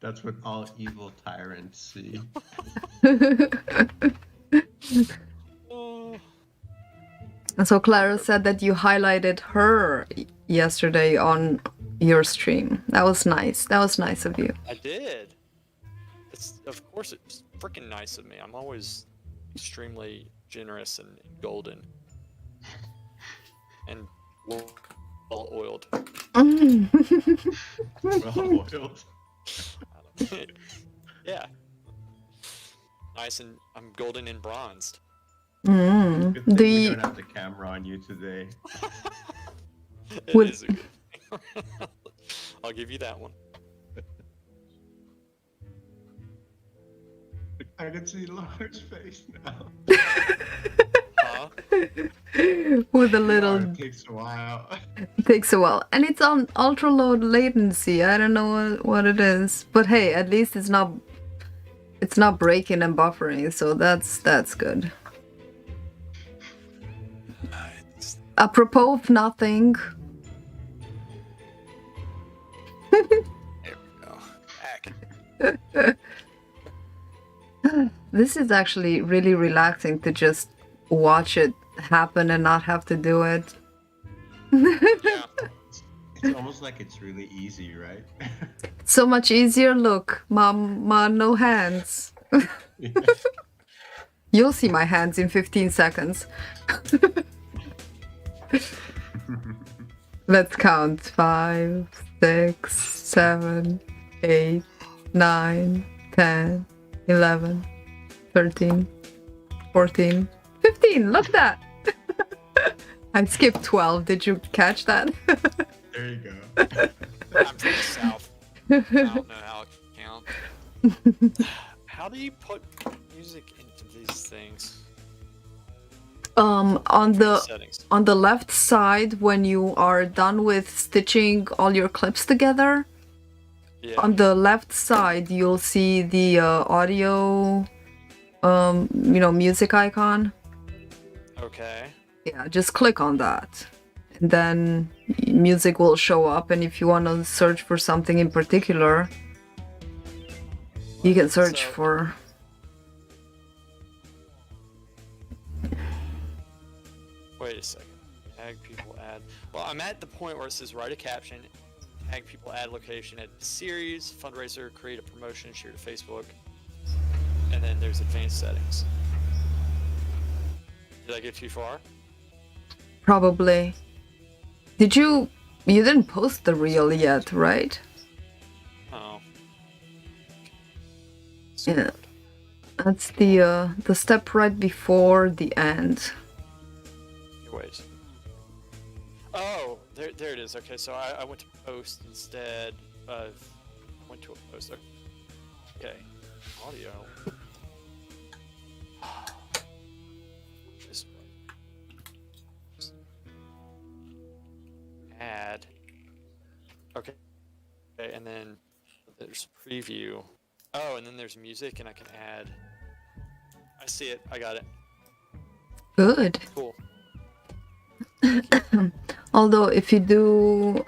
S3: That's what all evil tyrants see.
S4: Oh.
S1: And so Clara said that you highlighted her yesterday on your stream. That was nice. That was nice of you.
S4: I did. Of course, it's freaking nice of me. I'm always extremely generous and golden. And well oiled.
S3: Well oiled.
S4: Yeah. Nice, and I'm golden and bronzed.
S1: Mm.
S3: Good thing we don't have the camera on you today.
S4: It
S1: Would-
S4: is a good thing. I'll give you that one.
S3: I can see Lars' face now.
S4: Huh?
S1: With a little
S3: It takes a while.
S1: takes a while, and it's on ultra low latency. I don't know what it is, but hey, at least it's not breaking and buffering, so that's good. Apropos of nothing,
S4: There we go. Back.
S1: this is actually really relaxing to just watch it happen and not have to do it.
S4: Yeah.
S3: It's almost like it's really easy, right?
S1: So much easier. Look, mom, no hands.
S3: Yeah.
S1: You'll see my hands in 15 seconds. Let's count. 5, 6, 7, 8, 9, 10, 11, 13, 14, 15. Look at that. I skipped 12. Did you catch that?
S3: There you go.
S4: I'm from the south. I don't know how it counts. How do you put music into these things?
S1: On
S4: Settings.
S1: the left side, when you are done with stitching all your clips together,
S4: Yeah.
S1: on the left side you'll see the audio, music icon.
S4: Okay.
S1: Yeah, just click on that, and then music will show up. And if you want to search for something in particular, you can search
S4: So-
S1: for.
S4: Wait a second. Tag people, add. Well, I'm at the point where it says write a caption, tag people, add location, add series, fundraiser, create a promotion, share to Facebook, and then there's advanced settings. Did I get too far?
S1: Probably. You didn't post the reel yet, right?
S4: Oh.
S1: Yeah. That's the step right before the end.
S4: Wait. Oh, there it is. Okay, so I went to post instead of. I went to a poster. Okay, audio. This one. Add. Okay. Okay, and then there's preview. Oh, and then there's music, and I can add. I see it. I got it.
S1: Good.
S4: Cool.
S1: Although if you do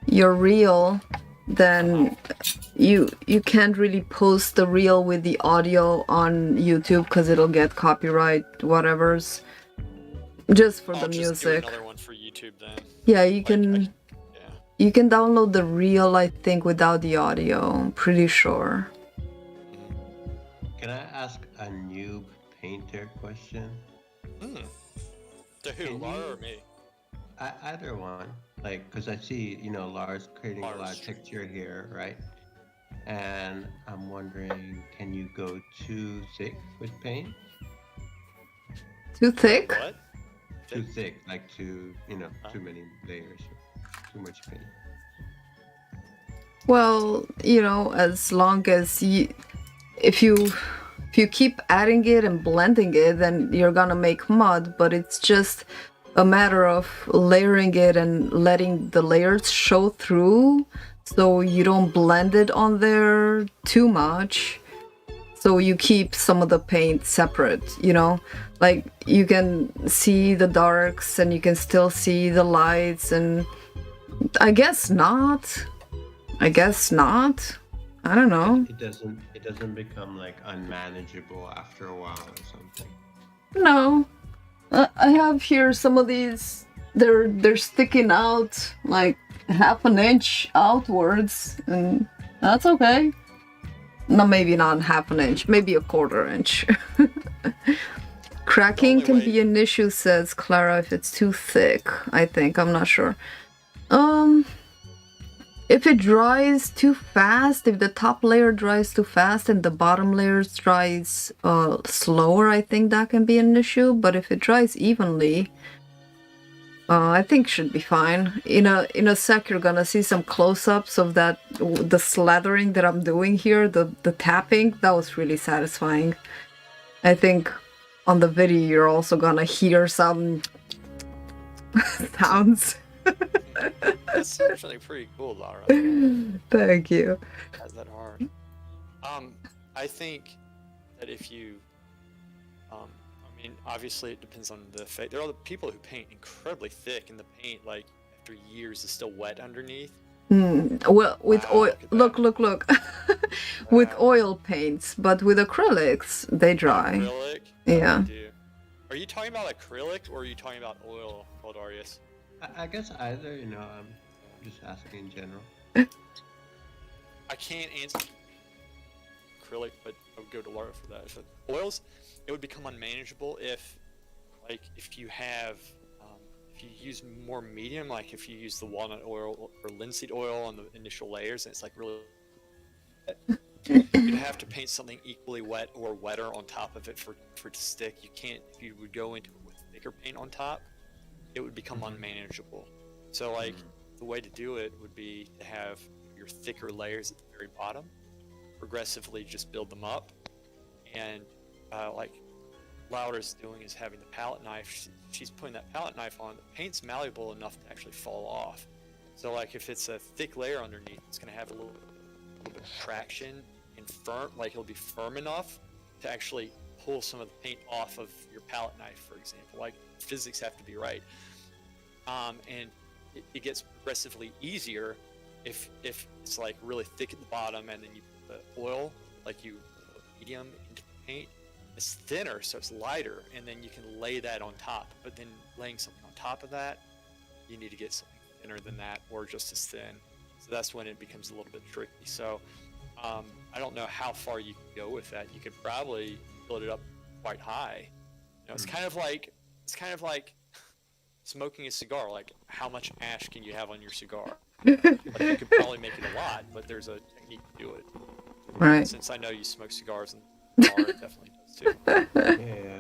S1: your reel, then you can't really post the reel with the audio on YouTube because it'll get copyright whatever's. Just for
S4: I'll
S1: the
S4: just do
S1: music.
S4: another one for YouTube then.
S1: Yeah, you
S4: Like,
S1: can
S4: yeah.
S1: you can download the reel, I think, without the audio. I'm pretty sure.
S3: Can I ask a noob painter question?
S4: Hmm. To who,
S3: Can
S4: Laura
S3: you-
S4: or me?
S3: Either one. Like, because I see, Lars creating a lot
S4: Lars.
S3: of texture here, right? And I'm wondering, can you go too thick with paint?
S1: Too thick?
S4: What?
S3: Too thick, like too many layers, too much paint.
S1: Well, as long as if you keep adding it and blending it, then you're gonna make mud, but it's just a matter of layering it and letting the layers show through so you don't blend it on there too much. So you keep some of the paint separate, like you can see the darks and you can still see the lights, and I guess not. I don't know.
S3: It doesn't become like unmanageable after a while or something.
S1: No. I have here some of these. They're sticking out like half an inch outwards, and that's okay. No, maybe not half an inch, maybe a quarter inch. Cracking
S4: only
S1: can
S4: way-
S1: be an issue, says Clara, if it's too thick. I think, I'm not sure. If it dries too fast, if the top layer dries too fast and the bottom layer dries slower, I think that can be an issue. But if it dries evenly, I think should be fine. In a sec, you're gonna see some close-ups of that, the slathering that I'm doing here, the tapping. That was really satisfying. I think on the video you're also gonna hear some sounds.
S4: That's actually pretty cool, Lara.
S1: Thank you.
S4: That's that hard. I think that if you, I mean, obviously it depends on the fate. There are the people who paint incredibly thick, and the paint, like after years, is still wet underneath.
S1: Well, with
S4: Wow,
S1: oil,
S4: look at that.
S1: look. With
S4: Wow.
S1: oil paints, but with acrylics, they dry.
S4: Acrylic.
S1: Yeah.
S4: They do. Are you talking about acrylic or are you talking about oil, Darius?
S3: I guess either, you know, I'm just asking in general.
S4: I can't answer acrylic, but I would go to Laura for that. So oils, it would become unmanageable if, like, if you have, if you use more medium, like if you use the walnut oil or linseed oil on the initial layers, and it's like really wet, you'd have to paint something equally wet or wetter on top of it for it to stick. You can't, if you would go into it with thicker paint on top, it would become unmanageable. So like the way to do it would be to have your thicker layers at the very bottom, progressively just build them up, and like Laura's doing is having the palette knife. She's putting that palette knife on. The paint's malleable enough to actually fall off. So like if it's a thick layer underneath, it's going to have a little bit of traction and firm, like it'll be firm enough to actually pull some of the paint off of your palette knife, for example. Like physics have to be right. And it gets progressively easier if it's like really thick at the bottom, and then you put the oil, like you put medium into the paint. It's thinner, so it's lighter, and then you can lay that on top. But then laying something on top of that, you need to get something thinner than that, or just as thin. So that's when it becomes a little bit tricky. So I don't know how far you can go with that. You could probably build it up quite high. You know, it's kind of like smoking a cigar. Like, how much ash can you have on your cigar? Like, you could probably make it a lot, but there's a technique to do it.
S1: Right.
S4: Since I know you smoke cigars, and Laura definitely does too.
S3: Yeah, definitely.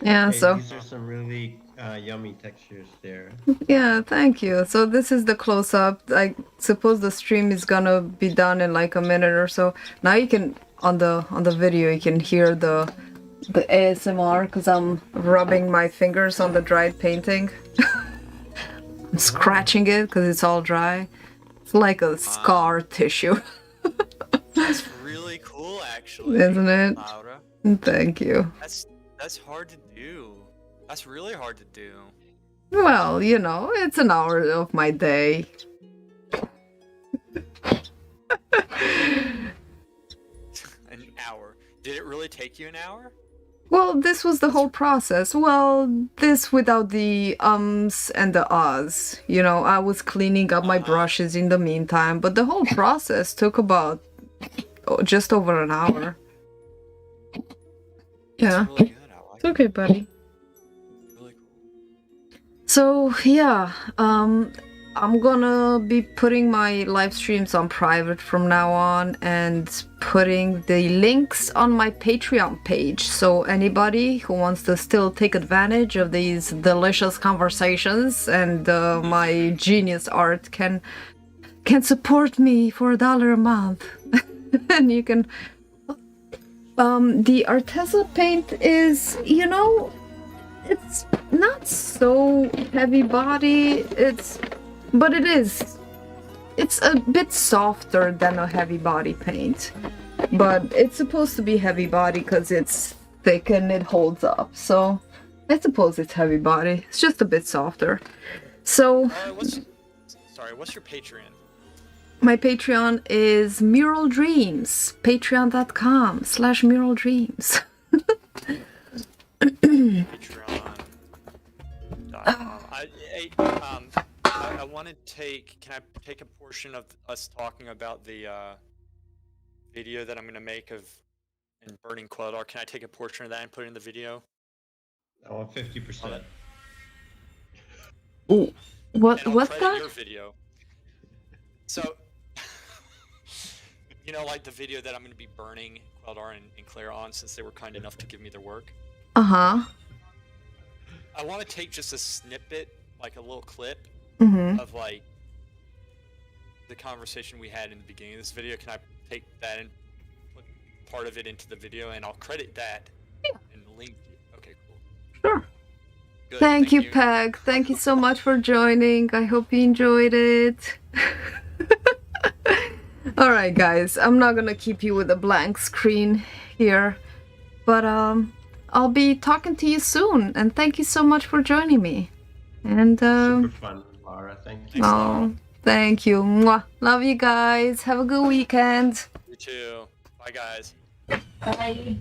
S1: Yeah,
S3: Hey,
S1: so
S3: these are some really yummy textures there.
S1: yeah, thank you. So this is the close-up. I suppose the stream is gonna be done in like a minute or so. Now you can, on the video, you can hear the ASMR because I'm rubbing my fingers on the dried painting. I'm scratching it because it's all dry. It's like a scar tissue,
S4: That's really cool, actually.
S1: isn't it?
S4: Laura.
S1: Thank you.
S4: That's hard to do. That's really hard to do.
S1: Well, you know, it's an hour of my day.
S4: An hour. Did it really take you an hour?
S1: Well, this was the whole process. Well, this without the ums and the ahs. You know, I was cleaning up my brushes in the meantime, but the whole process took about just over an hour. Yeah.
S4: That's really good. I like
S1: It's okay, buddy.
S4: it. Really cool.
S1: So, yeah, I'm gonna be putting my live streams on private from now on and putting the links on my Patreon page. So anybody who wants to still take advantage of these delicious conversations and my genius art can support me for $1 a month. And you can... the Arteza paint is, you know, it's not so heavy body, but it is. It's a bit softer than a heavy body paint. But it's supposed to be heavy body because it's thick and it holds up. So I suppose it's heavy body. It's just a bit softer. So
S4: What's your Patreon?
S1: my Patreon is Mural Dreams. Patreon.com/Mural Dreams.
S4: Patreon. I want to take. Can I take a portion of us talking about the video that I'm going to make of in burning Queldar? Can I take a portion of that and put it in the video?
S3: I want 50%.
S1: Ooh,
S4: And
S1: what's
S4: credit
S1: that?
S4: your video. So, you know, like the video that I'm going to be burning Queldar and Claire on since they were kind enough to give me their work.
S1: Uh-huh.
S4: I want to take just a snippet, like a little clip
S1: Mm-hmm.
S4: of like the conversation we had in the beginning of this video. Can I take that and put part of it into the video, and I'll credit that and link it? Okay, cool.
S1: Sure.
S4: Good,
S1: Thank you, Peg. Thank you so much for joining. I hope you enjoyed it. Alright, guys. I'm not gonna keep you with a blank screen here. But, I'll be talking to you soon. And thank you so much for joining me. And,
S3: Super fun, Laura. Thank you.
S4: Thanks, Laura.
S1: oh, thank you. Mwah. Love you guys. Have a good weekend.
S4: You too. Bye, guys.
S1: Bye.